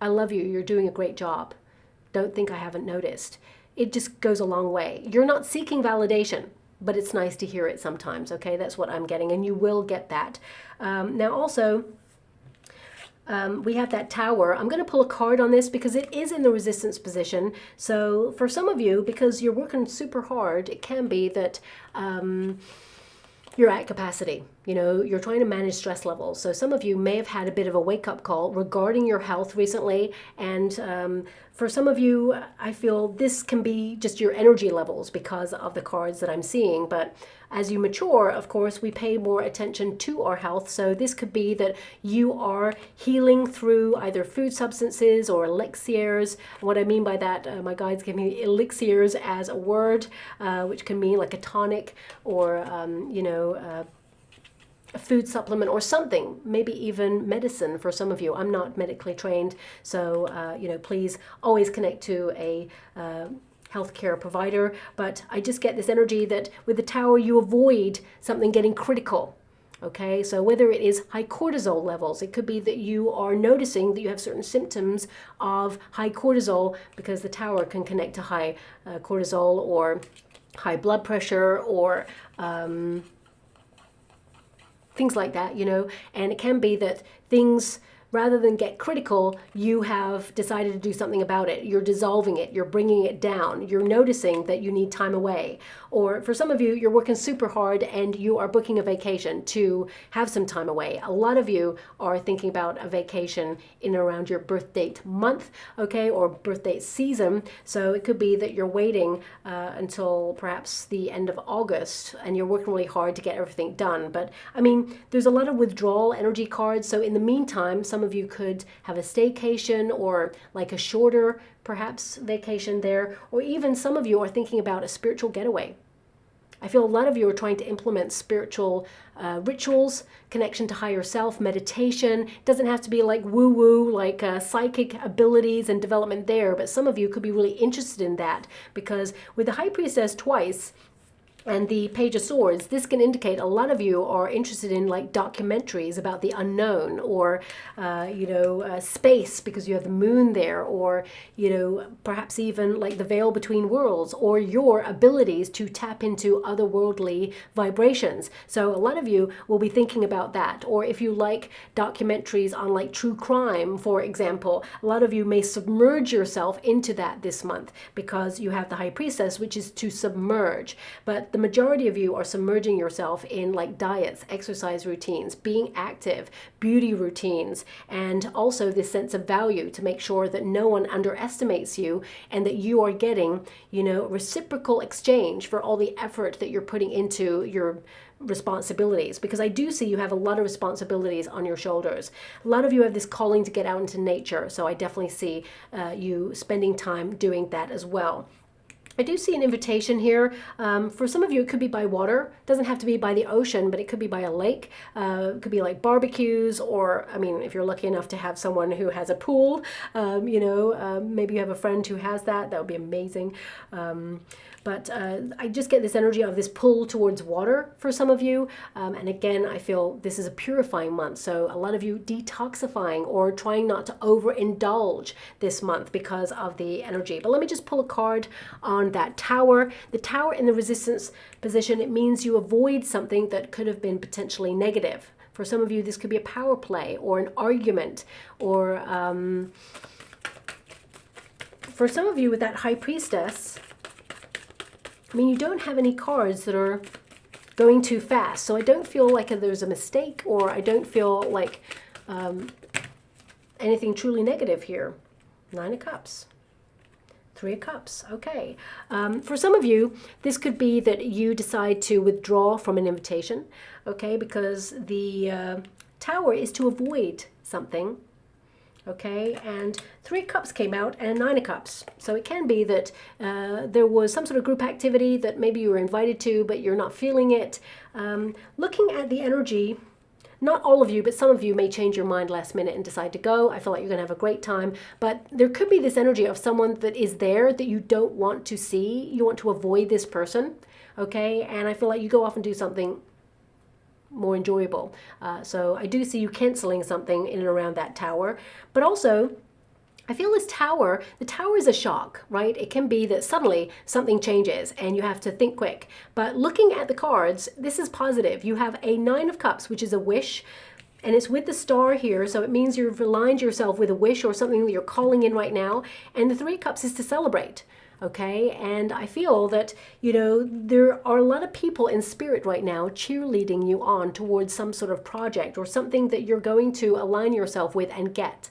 I love you, you're doing a great job. Don't think I haven't noticed. It just goes a long way. You're not seeking validation, but it's nice to hear it sometimes, okay? That's what I'm getting, and you will get that. Now also, we have that Tower. I'm going to pull a card on this because it is in the resistance position. So for some of you, because you're working super hard, it can be that you're at capacity. You know, you're trying to manage stress levels. So some of you may have had a bit of a wake-up call regarding your health recently. And for some of you, I feel this can be just your energy levels because of the cards that I'm seeing. But as you mature, of course, we pay more attention to our health. So this could be that you are healing through either food substances or elixirs. What I mean by that, my guides give me elixirs as a word, which can mean like a tonic or, you know, a food supplement or something, maybe even medicine for some of you. I'm not medically trained, so you know, please always connect to a healthcare provider. But I just get this energy that with the Tower, you avoid something getting critical. Okay, so whether it is high cortisol levels, it could be that you are noticing that you have certain symptoms of high cortisol because the Tower can connect to high cortisol or high blood pressure or things like that, you know. And it can be that things, rather than get critical, you have decided to do something about it. You're dissolving it. You're bringing it down. You're noticing that you need time away. Or for some of you, you're working super hard and you are booking a vacation to have some time away. A lot of you are thinking about a vacation in and around your birth date month, okay, or birth date season. So it could be that you're waiting until perhaps the end of August and you're working really hard to get everything done. But I mean, there's a lot of withdrawal energy cards. So in the meantime, some of you could have a staycation or like a shorter perhaps vacation there, or even some of you are thinking about a spiritual getaway. I feel a lot of you are trying to implement spiritual rituals, connection to higher self, meditation. It doesn't have to be like woo-woo, like psychic abilities and development there, but some of you could be really interested in that, because with the High Priestess twice, and the Page of Swords, this can indicate a lot of you are interested in like documentaries about the unknown, or, space, because you have the moon there, or, perhaps even like the veil between worlds, or your abilities to tap into otherworldly vibrations. So a lot of you will be thinking about that. Or if you like documentaries on like true crime, for example, a lot of you may submerge yourself into that this month, because you have the High Priestess, which is to submerge. But the majority of you are submerging yourself in like diets, exercise routines, being active, beauty routines, and also this sense of value to make sure that no one underestimates you, and that you are getting, reciprocal exchange for all the effort that you're putting into your responsibilities. Because I do see you have a lot of responsibilities on your shoulders. A lot of you have this calling to get out into nature, so I definitely see you spending time doing that as well. I do see an invitation here. For some of you, it could be by water. It doesn't have to be by the ocean, but it could be by a lake. It could be like barbecues, or, if you're lucky enough to have someone who has a pool, maybe you have a friend who has that. That would be amazing. But I just get this energy of this pull towards water for some of you. And again, I feel this is a purifying month. So a lot of you detoxifying or trying not to overindulge this month because of the energy. But let me just pull a card on that Tower. The Tower in the resistance position, it means you avoid something that could have been potentially negative. For some of you, this could be a power play or an argument, or for some of you with that High Priestess, you don't have any cards that are going too fast. So I don't feel like there's a mistake, or I don't feel like anything truly negative here. 9 of Cups. 3 of Cups. Okay. For some of you, this could be that you decide to withdraw from an invitation, okay, because the Tower is to avoid something. Okay, and 3 of Cups came out and 9 of Cups. So it can be that there was some sort of group activity that maybe you were invited to, but you're not feeling it. Looking at the energy, not all of you, but some of you may change your mind last minute and decide to go. I feel like you're going to have a great time. But there could be this energy of someone that is there that you don't want to see. You want to avoid this person, okay? And I feel like you go off and do something more enjoyable. So I do see you canceling something in and around that Tower. But also, I feel this Tower, the Tower is a shock, right? It can be that suddenly something changes and you have to think quick. But looking at the cards, this is positive. You have a 9 of Cups, which is a wish, and it's with the star here, so it means you've aligned yourself with a wish or something that you're calling in right now. And the 3 of Cups is to celebrate. Okay, and I feel that, there are a lot of people in spirit right now cheerleading you on towards some sort of project or something that you're going to align yourself with and get.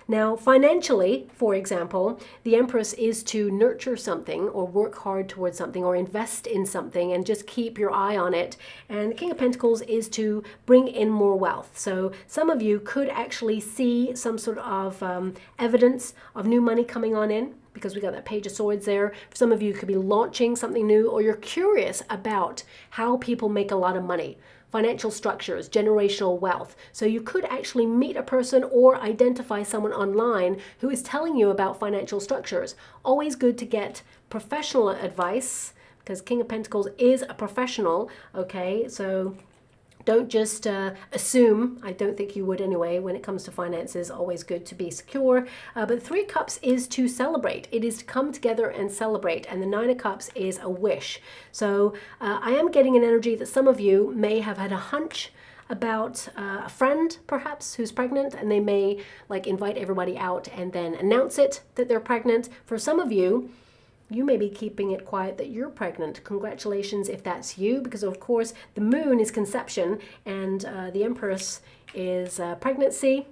Now, financially, for example, the Empress is to nurture something or work hard towards something or invest in something and just keep your eye on it. And the King of Pentacles is to bring in more wealth. So some of you could actually see some sort of evidence of new money coming on in, because we got that Page of Swords there. Some of you could be launching something new, or you're curious about how people make a lot of money. Financial structures, generational wealth. So you could actually meet a person or identify someone online who is telling you about financial structures. Always good to get professional advice, because King of Pentacles is a professional, okay? So don't just assume. I don't think you would anyway. When it comes to finances, always good to be secure. But 3 of Cups is to celebrate. It is to come together and celebrate. And the 9 of Cups is a wish. So I am getting an energy that some of you may have had a hunch about a friend, perhaps, who's pregnant, and they may invite everybody out and then announce it that they're pregnant. For some of you, you may be keeping it quiet that you're pregnant. Congratulations if that's you, because of course the moon is conception and the Empress is pregnancy,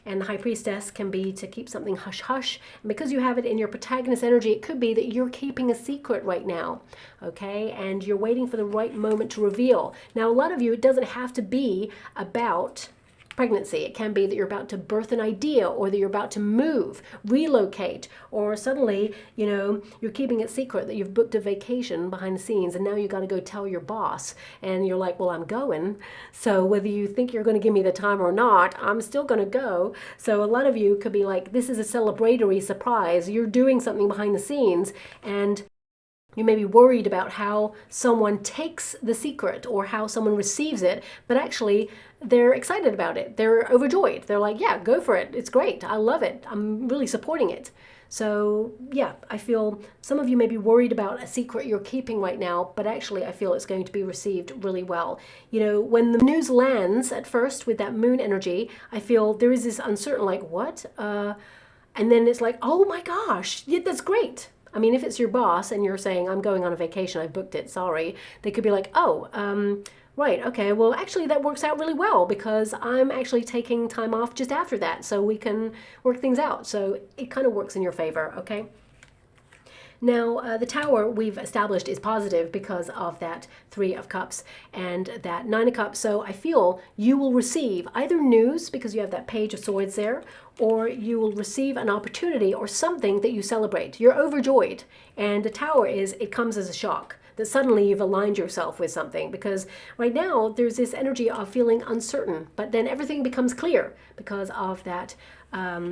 and the High Priestess can be to keep something hush-hush. And because you have it in your protagonist energy, it could be that you're keeping a secret right now, okay? And you're waiting for the right moment to reveal. Now, a lot of you, it doesn't have to be about pregnancy. It can be that you're about to birth an idea, or that you're about to move, relocate, or suddenly, you know, you're keeping it secret that you've booked a vacation behind the scenes and now you got to go tell your boss. And you're like, well, I'm going. So whether you think you're going to give me the time or not, I'm still going to go. So a lot of you could be like, this is a celebratory surprise. You're doing something behind the scenes, and you may be worried about how someone takes the secret or how someone receives it, but actually they're excited about it. They're overjoyed. They're like, yeah, go for it. It's great. I love it. I'm really supporting it. So yeah, I feel some of you may be worried about a secret you're keeping right now, but actually I feel it's going to be received really well. You know, when the news lands at first with that moon energy, I feel there is this uncertain, like, what? And then it's like, oh my gosh, yeah, that's great. I mean, if it's your boss and you're saying, I'm going on a vacation, I booked it, sorry, they could be like, oh, right, okay, well, actually that works out really well because I'm actually taking time off just after that, so we can work things out. So it kind of works in your favor, okay? Now, the Tower we've established is positive because of that Three of Cups and that Nine of Cups. So I feel you will receive either news, because you have that Page of Swords there, or you will receive an opportunity or something that you celebrate. You're overjoyed. And the Tower is, it comes as a shock that suddenly you've aligned yourself with something, because right now there's this energy of feeling uncertain, but then everything becomes clear because of that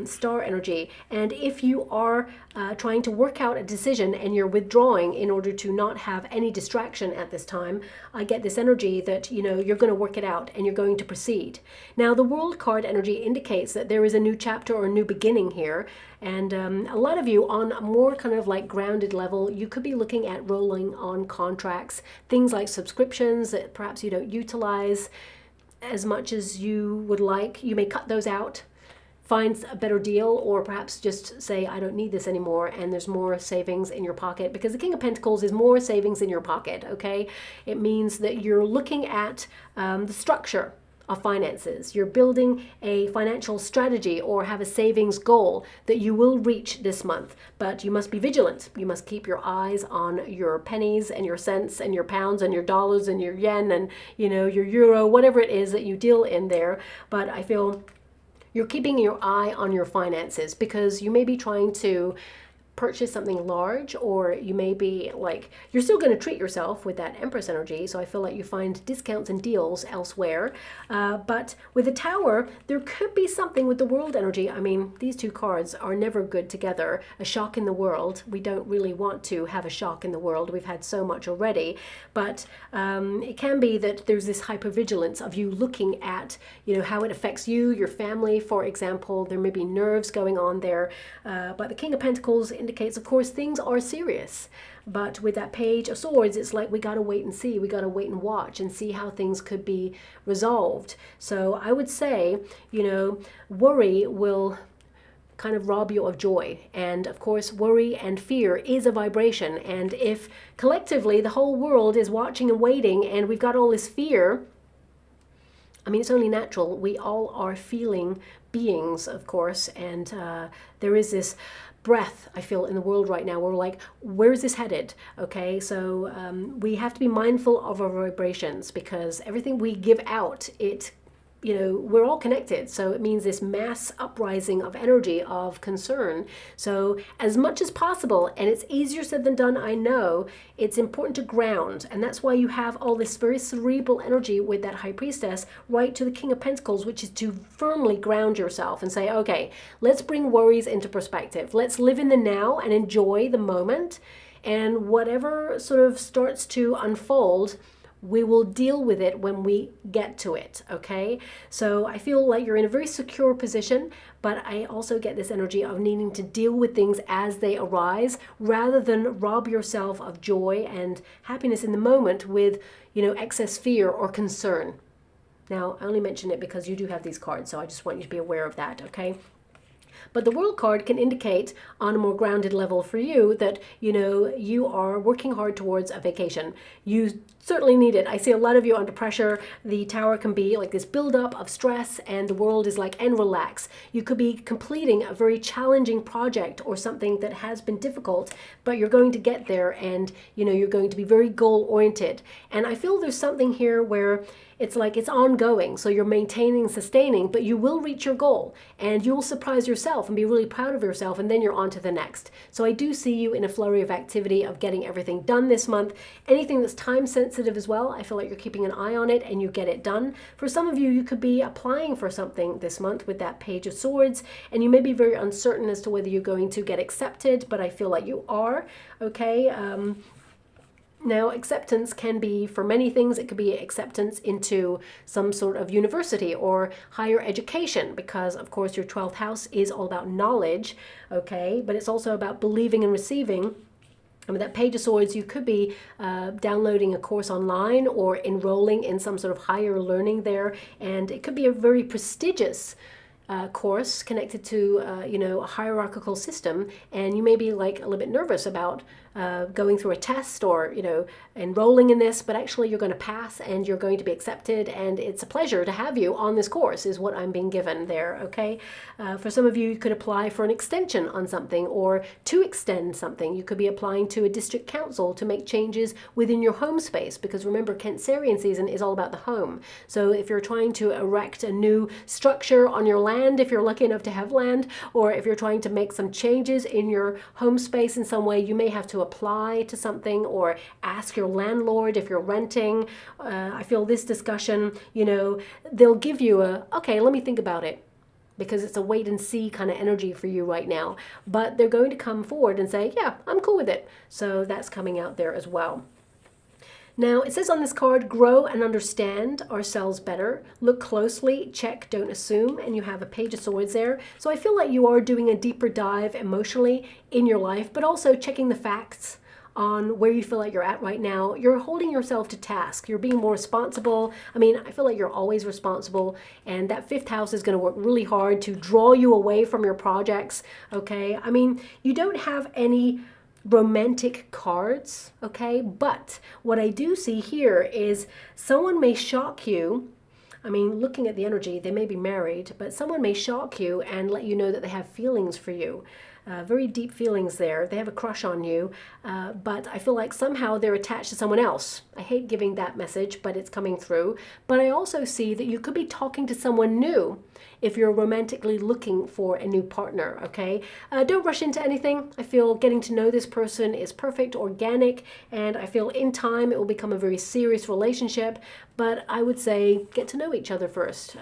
star energy. And if you are trying to work out a decision and you're withdrawing in order to not have any distraction at this time, I get this energy that, you know, you're going to work it out and you're going to proceed. Now, the World card energy indicates that there is a new chapter or a new beginning here. And a lot of you on a more kind of like grounded level, you could be looking at rolling on contracts, things like subscriptions that perhaps you don't utilize as much as you would like. You may cut those out, find a better deal, or perhaps just say, I don't need this anymore, and there's more savings in your pocket, because the King of Pentacles is more savings in your pocket, okay? It means that you're looking at the structure of finances. You're building a financial strategy or have a savings goal that you will reach this month, but you must be vigilant. You must keep your eyes on your pennies and your cents and your pounds and your dollars and your yen and, you know, your euro, whatever it is that you deal in there. But I feel you're keeping your eye on your finances, because you may be trying to purchase something large, or you may be like, you're still going to treat yourself with that Empress energy. So I feel like you find discounts and deals elsewhere. But with the Tower, there could be something with the World energy. I mean, these two cards are never good together. A shock in the world. We don't really want to have a shock in the world. We've had so much already. But it can be that there's this hypervigilance of you looking at, you know, how it affects you, your family, for example. There may be nerves going on there. But the King of Pentacles indicates, of course, things are serious. But with that Page of Swords, it's like we got to wait and see. We got to wait and watch and see how things could be resolved. So I would say, you know, worry will kind of rob you of joy. And of course, worry and fear is a vibration. And if collectively the whole world is watching and waiting and we've got all this fear, I mean, it's only natural. We all are feeling beings, of course, and there is this breath I feel in the world right now. We're like, where's this headed? Okay, so we have to be mindful of our vibrations, because everything we give out, it, you know, we're all connected. So it means this mass uprising of energy, of concern. So as much as possible, and it's easier said than done, I know, it's important to ground. And that's why you have all this very cerebral energy with that High Priestess right to the King of Pentacles, which is to firmly ground yourself and say, okay, let's bring worries into perspective. Let's live in the now and enjoy the moment. And whatever sort of starts to unfold, we will deal with it when we get to it, okay? So I feel like you're in a very secure position, but I also get this energy of needing to deal with things as they arise, rather than rob yourself of joy and happiness in the moment with, you know, excess fear or concern. Now, I only mention it because you do have these cards, so I just want you to be aware of that, okay? But the World card can indicate on a more grounded level for you that, you know, you are working hard towards a vacation. You certainly need it. I see a lot of you under pressure. The Tower can be like this buildup of stress, and the World is like, and relax. You could be completing a very challenging project or something that has been difficult, but you're going to get there, and, you know, you're going to be very goal-oriented. And I feel there's something here where it's like it's ongoing. So you're maintaining, sustaining, but you will reach your goal and you'll surprise yourself and be really proud of yourself, and then you're on to the next. So I do see you in a flurry of activity of getting everything done this month. Anything that's time sensitive as well, I feel like you're keeping an eye on it and you get it done. For some of you, you could be applying for something this month with that Page of Swords, and you may be very uncertain as to whether you're going to get accepted, but I feel like you are, okay? Now, acceptance can be for many things. It could be acceptance into some sort of university or higher education, because of course your 12th house is all about knowledge, okay? But it's also about believing and receiving. And with that Page of Swords, you could be downloading a course online or enrolling in some sort of higher learning there. And it could be a very prestigious course connected to, you know, a hierarchical system. And you may be like a little bit nervous about going through a test or, you know, enrolling in this, but actually you're going to pass and you're going to be accepted, and it's a pleasure to have you on this course is what I'm being given there, okay? For some of you, you could apply for an extension on something or to extend something. You could be applying to a district council to make changes within your home space, because remember, Cancerian season is all about the home. So if you're trying to erect a new structure on your land, if you're lucky enough to have land, or if you're trying to make some changes in your home space in some way, you may have to apply to something or ask your landlord if you're renting. I feel this discussion, you know, they'll give you a, okay, let me think about it, because it's a wait and see kind of energy for you right now. But they're going to come forward and say, yeah, I'm cool with it. So that's coming out there as well. Now, it says on this card, grow and understand ourselves better. Look closely, check, don't assume, and you have a Page of Swords there. So I feel like you are doing a deeper dive emotionally in your life, but also checking the facts on where you feel like you're at right now. You're holding yourself to task. You're being more responsible. I mean, I feel like you're always responsible, and that 5th house is going to work really hard to draw you away from your projects, okay? I mean, you don't have any romantic cards, okay? But what I do see here is someone may shock you. I mean, looking at the energy, they may be married, but someone may shock you and let you know that they have feelings for you. Very deep feelings there. They have a crush on you, but I feel like somehow they're attached to someone else. I hate giving that message, but it's coming through. But I also see that you could be talking to someone new if you're romantically looking for a new partner, okay? Don't rush into anything. I feel getting to know this person is perfect, organic, and I feel in time it will become a very serious relationship, but I would say get to know each other first.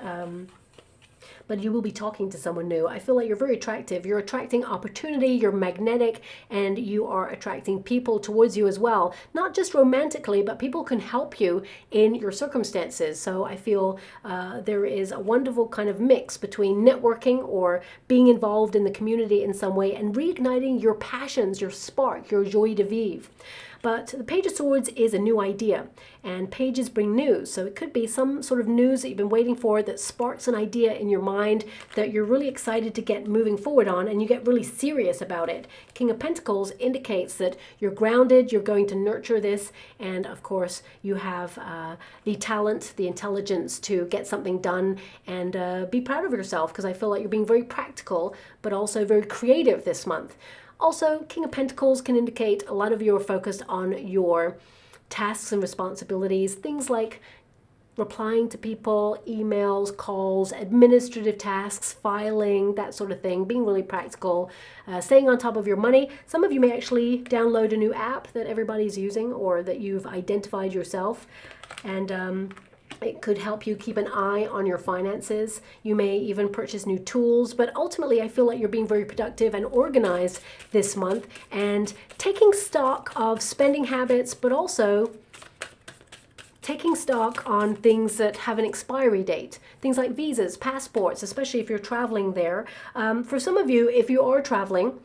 But you will be talking to someone new. I feel like you're very attractive. You're attracting opportunity, you're magnetic, and you are attracting people towards you as well. Not just romantically, but people can help you in your circumstances. So I feel there is a wonderful kind of mix between networking or being involved in the community in some way and reigniting your passions, your spark, your joie de vivre. But the Page of Swords is a new idea, and pages bring news. So it could be some sort of news that you've been waiting for that sparks an idea in your mind that you're really excited to get moving forward on, and you get really serious about it. King of Pentacles indicates that you're grounded, you're going to nurture this, and of course you have the talent, the intelligence to get something done and be proud of yourself, because I feel like you're being very practical, but also very creative this month. Also, King of Pentacles can indicate a lot of you are focused on your tasks and responsibilities, things like replying to people, emails, calls, administrative tasks, filing, that sort of thing, being really practical, staying on top of your money. Some of you may actually download a new app that everybody's using or that you've identified yourself, and it could help you keep an eye on your finances. You may even purchase new tools, but ultimately I feel like you're being very productive and organized this month and taking stock of spending habits, but also taking stock on things that have an expiry date. Things like visas, passports, especially if you're traveling there. For some of you, if you are traveling,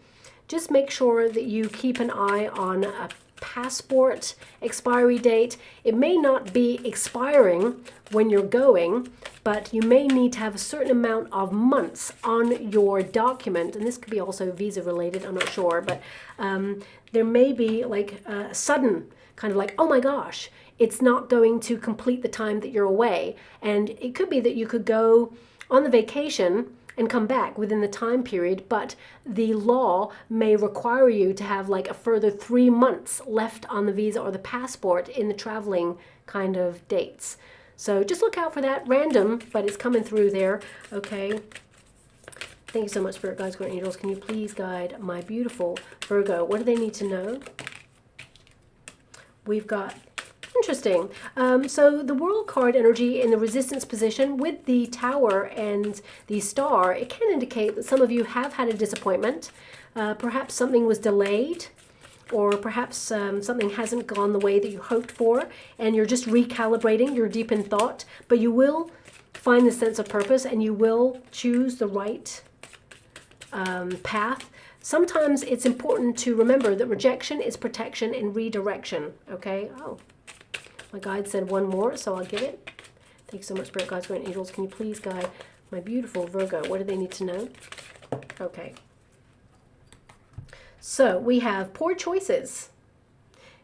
just make sure that you keep an eye on a passport expiry date. It may not be expiring when you're going, but you may need to have a certain amount of months on your document, and this could be also visa related, I'm not sure, but there may be like a sudden kind of like, oh my gosh, it's not going to complete the time that you're away. And it could be that you could go on the vacation and come back within the time period, but the law may require you to have like a further 3 months left on the visa or the passport in the traveling kind of dates. So just look out for that. Random, but it's coming through there. Okay. Thank you so much, Spirit Guides, Guardian Angels. Can you please guide my beautiful Virgo? What do they need to know? We've got, interesting. So the World card energy in the resistance position with the Tower and the Star, it can indicate that some of you have had a disappointment. Perhaps something was delayed, or perhaps something hasn't gone the way that you hoped for, and you're just recalibrating, you're deep in thought, but you will find the sense of purpose and you will choose the right path. Sometimes it's important to remember that rejection is protection and redirection, okay? Oh, my guide said one more, so I'll give it. Thank you so much, Spirit Guides, Guardian Angels. Can you please guide my beautiful Virgo? What do they need to know? Okay. So we have poor choices.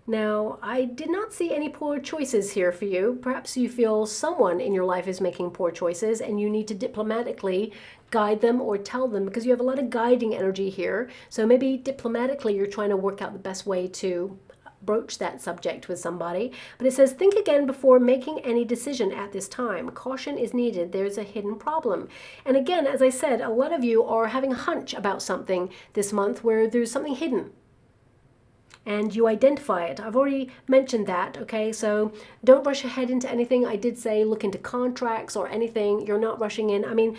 Now, I did not see any poor choices here for you. Perhaps you feel someone in your life is making poor choices and you need to diplomatically guide them or tell them, because you have a lot of guiding energy here. So maybe diplomatically you're trying to work out the best way to broach that subject with somebody. But it says, think again before making any decision at this time. Caution is needed. There's a hidden problem. And again, as I said, a lot of you are having a hunch about something this month where there's something hidden. And you identify it. I've already mentioned that, okay? So don't rush ahead into anything. I did say look into contracts or anything. You're not rushing in. I mean,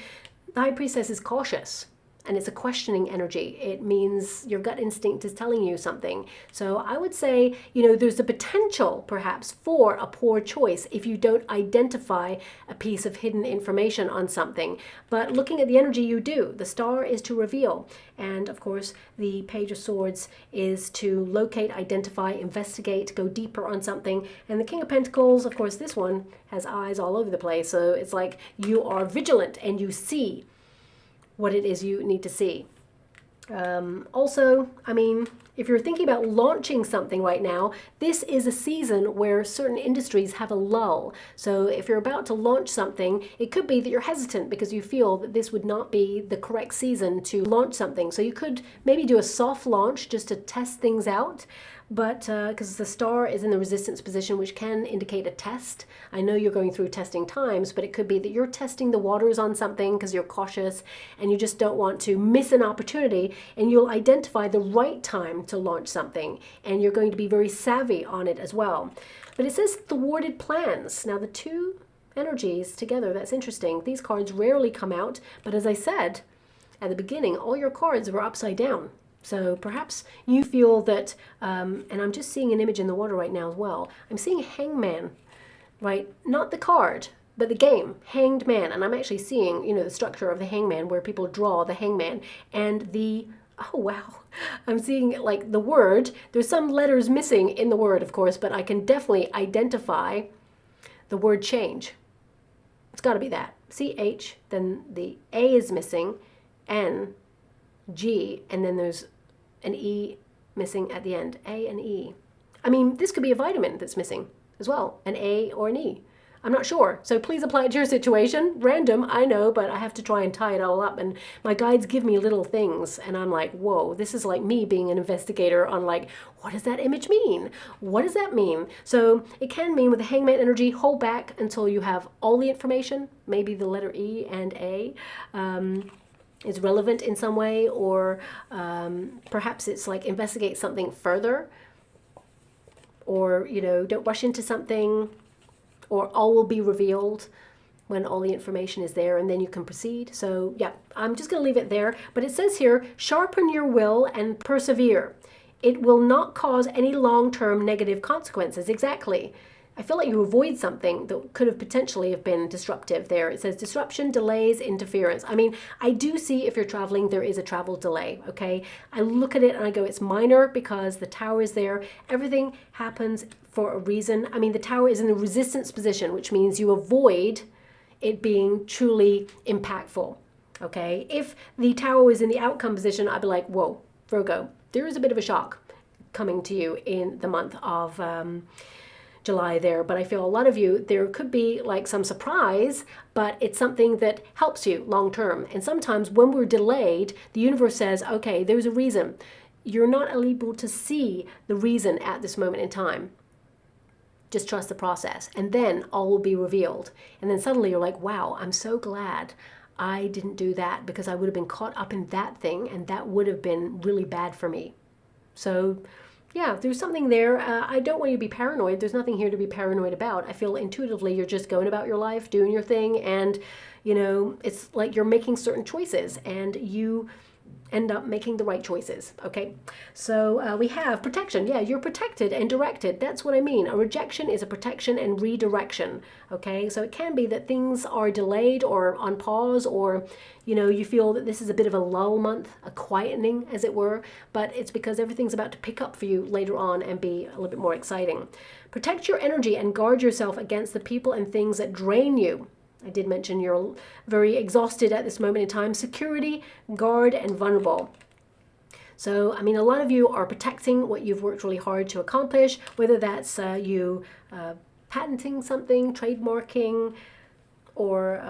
the High Priestess is cautious. And it's a questioning energy. It means your gut instinct is telling you something. So I would say, you know, there's a potential perhaps for a poor choice if you don't identify a piece of hidden information on something. But looking at the energy, you do. The Star is to reveal. And of course, the Page of Swords is to locate, identify, investigate, go deeper on something. And the King of Pentacles, of course, this one has eyes all over the place. So it's like you are vigilant and you see what it is you need to see. Also, I mean, if you're thinking about launching something right now, this is a season where certain industries have a lull. So if you're about to launch something, it could be that you're hesitant because you feel that this would not be the correct season to launch something. So you could maybe do a soft launch just to test things out. But because the Star is in the resistance position, which can indicate a test. I know you're going through testing times, but it could be that you're testing the waters on something because you're cautious and you just don't want to miss an opportunity, and you'll identify the right time to launch something, and you're going to be very savvy on it as well. But it says thwarted plans. Now the two energies together, that's interesting. These cards rarely come out, but as I said at the beginning, all your cards were upside down. So perhaps you feel that, and I'm just seeing an image in the water right now as well. I'm seeing a hangman, right? Not the card, but the game, Hanged Man. And I'm actually seeing, you know, the structure of the hangman where people draw the hangman and the, oh wow, I'm seeing like the word. There's some letters missing in the word, of course, but I can definitely identify the word change. It's got to be that. CH, then the A is missing, N, G, and then there's an E missing at the end. A and E. I mean, this could be a vitamin that's missing as well, an A or an E. I'm not sure. So please apply it to your situation. Random, I know, but I have to try and tie it all up. And my guides give me little things, and I'm like, whoa, this is like me being an investigator on like, what does that image mean? What does that mean? So it can mean with the hangman energy, hold back until you have all the information, maybe the letter E and A. Is relevant in some way, or perhaps it's like investigate something further, or, you know, don't rush into something, or all will be revealed when all the information is there, and then you can proceed. So yeah, I'm just going to leave it there. But it says here, sharpen your will and persevere. It will not cause any long-term negative consequences. Exactly. I feel like you avoid something that could have potentially have been disruptive there. It says disruption, delays, interference. I mean, I do see if you're traveling, there is a travel delay, okay? I look at it and I go, it's minor because the Tower is there. Everything happens for a reason. I mean, the Tower is in the resistance position, which means you avoid it being truly impactful, okay? If the Tower was in the outcome position, I'd be like, whoa, Virgo, there is a bit of a shock coming to you in the month of July there, but I feel a lot of you, there could be like some surprise, but it's something that helps you long term. And sometimes when we're delayed, the universe says, okay, there's a reason. You're not able to see the reason at this moment in time. Just trust the process, and then all will be revealed. And then suddenly you're like, wow, I'm so glad I didn't do that, because I would have been caught up in that thing, and that would have been really bad for me. So yeah, there's something there. I don't want you to be paranoid. There's nothing here to be paranoid about. I feel intuitively you're just going about your life, doing your thing, and it's like you're making certain choices, and you end up making the right choices. Okay, so we have protection. Yeah, you're protected and directed. That's what I mean. A rejection is a protection and redirection. Okay, so it can be that things are delayed or on pause, or you feel that this is a bit of a lull month, a quietening as it were, but it's because everything's about to pick up for you later on and be a little bit more exciting. Protect your energy and guard yourself against the people and things that drain you. I did mention you're very exhausted at this moment in time. Security, guard, and vulnerable. So, I mean, a lot of you are protecting what you've worked really hard to accomplish, whether that's you patenting something, trademarking, or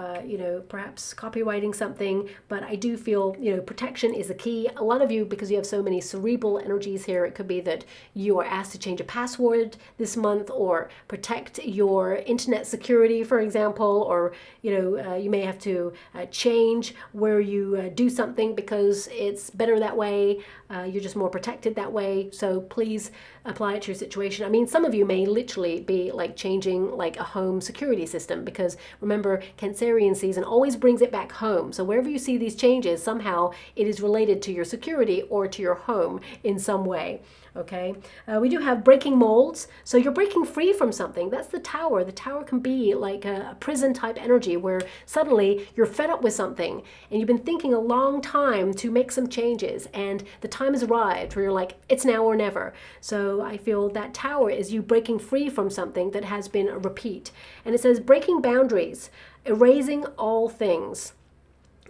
perhaps copywriting something. But I do feel protection is the key. A lot of you, because you have so many cerebral energies here, it could be that you are asked to change a password this month, or protect your internet security, for example, or you may have to change where you do something because it's better that way. You're just more protected that way. So please apply it to your situation. I mean, some of you may literally be like changing like a home security system, because remember, Cancerian season always brings it back home. So wherever you see these changes, somehow it is related to your security or to your home in some way. Okay, we do have breaking molds. So you're breaking free from something. That's the Tower. The Tower can be like a prison type energy, where suddenly you're fed up with something and you've been thinking a long time to make some changes, and the time has arrived where you're like, it's now or never. So I feel that Tower is you breaking free from something that has been a repeat. And it says breaking boundaries, erasing all things.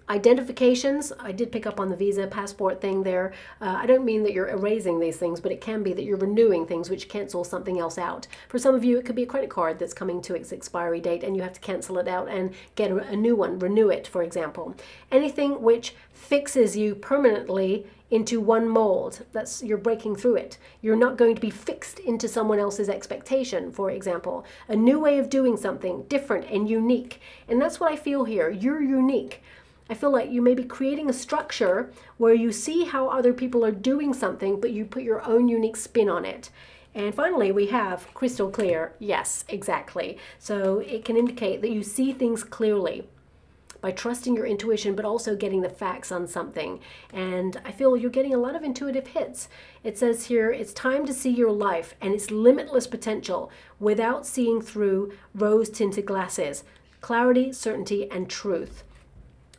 Identifications, I did pick up on the visa passport thing there. I don't mean that you're erasing these things, but it can be that you're renewing things which cancel something else out. For some of you, it could be a credit card that's coming to its expiry date and you have to cancel it out and get a new one, renew it, for example. Anything which fixes you permanently into one mold, that's you're breaking through it. You're not going to be fixed into someone else's expectation, for example. A new way of doing something different and unique. And that's what I feel here. You're unique. I feel like you may be creating a structure where you see how other people are doing something, but you put your own unique spin on it. And finally, we have crystal clear. Yes, exactly. So it can indicate that you see things clearly by trusting your intuition, but also getting the facts on something. And I feel you're getting a lot of intuitive hits. It says here, it's time to see your life and its limitless potential without seeing through rose-tinted glasses. Clarity, certainty, and truth.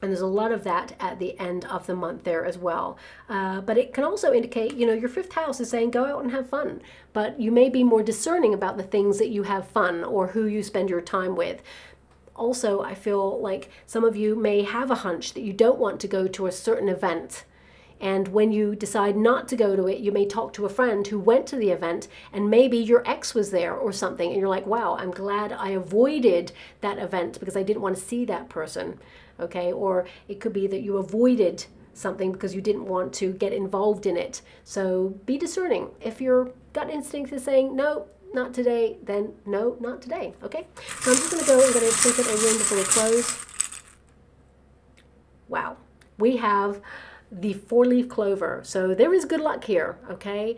And there's a lot of that at the end of the month there as well. But it can also indicate, your fifth house is saying go out and have fun. But you may be more discerning about the things that you have fun or who you spend your time with. Also, I feel like some of you may have a hunch that you don't want to go to a certain event. And when you decide not to go to it, you may talk to a friend who went to the event, and maybe your ex was there or something. And you're like, wow, I'm glad I avoided that event because I didn't want to see that person. Okay, or it could be that you avoided something because you didn't want to get involved in it. So be discerning. If your gut instinct is saying, no, not today, then no, not today. Okay, so I'm just going to go and get a look at a room before we close. Wow, we have the 4-leaf clover. So there is good luck here, okay?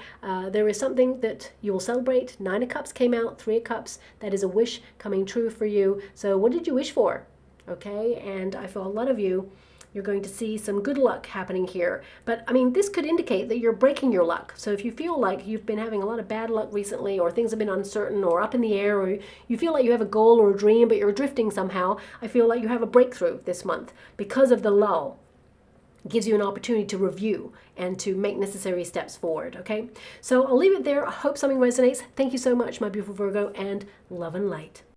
There is something that you will celebrate. 9 of Cups came out, 3 of Cups. That is a wish coming true for you. So what did you wish for? Okay, and I feel a lot of you, you're going to see some good luck happening here. But I mean, this could indicate that you're breaking your luck. So if you feel like you've been having a lot of bad luck recently, or things have been uncertain or up in the air, or you feel like you have a goal or a dream, but you're drifting somehow, I feel like you have a breakthrough this month because of the lull. It gives you an opportunity to review and to make necessary steps forward, okay? So I'll leave it there. I hope something resonates. Thank you so much, my beautiful Virgo, and love and light.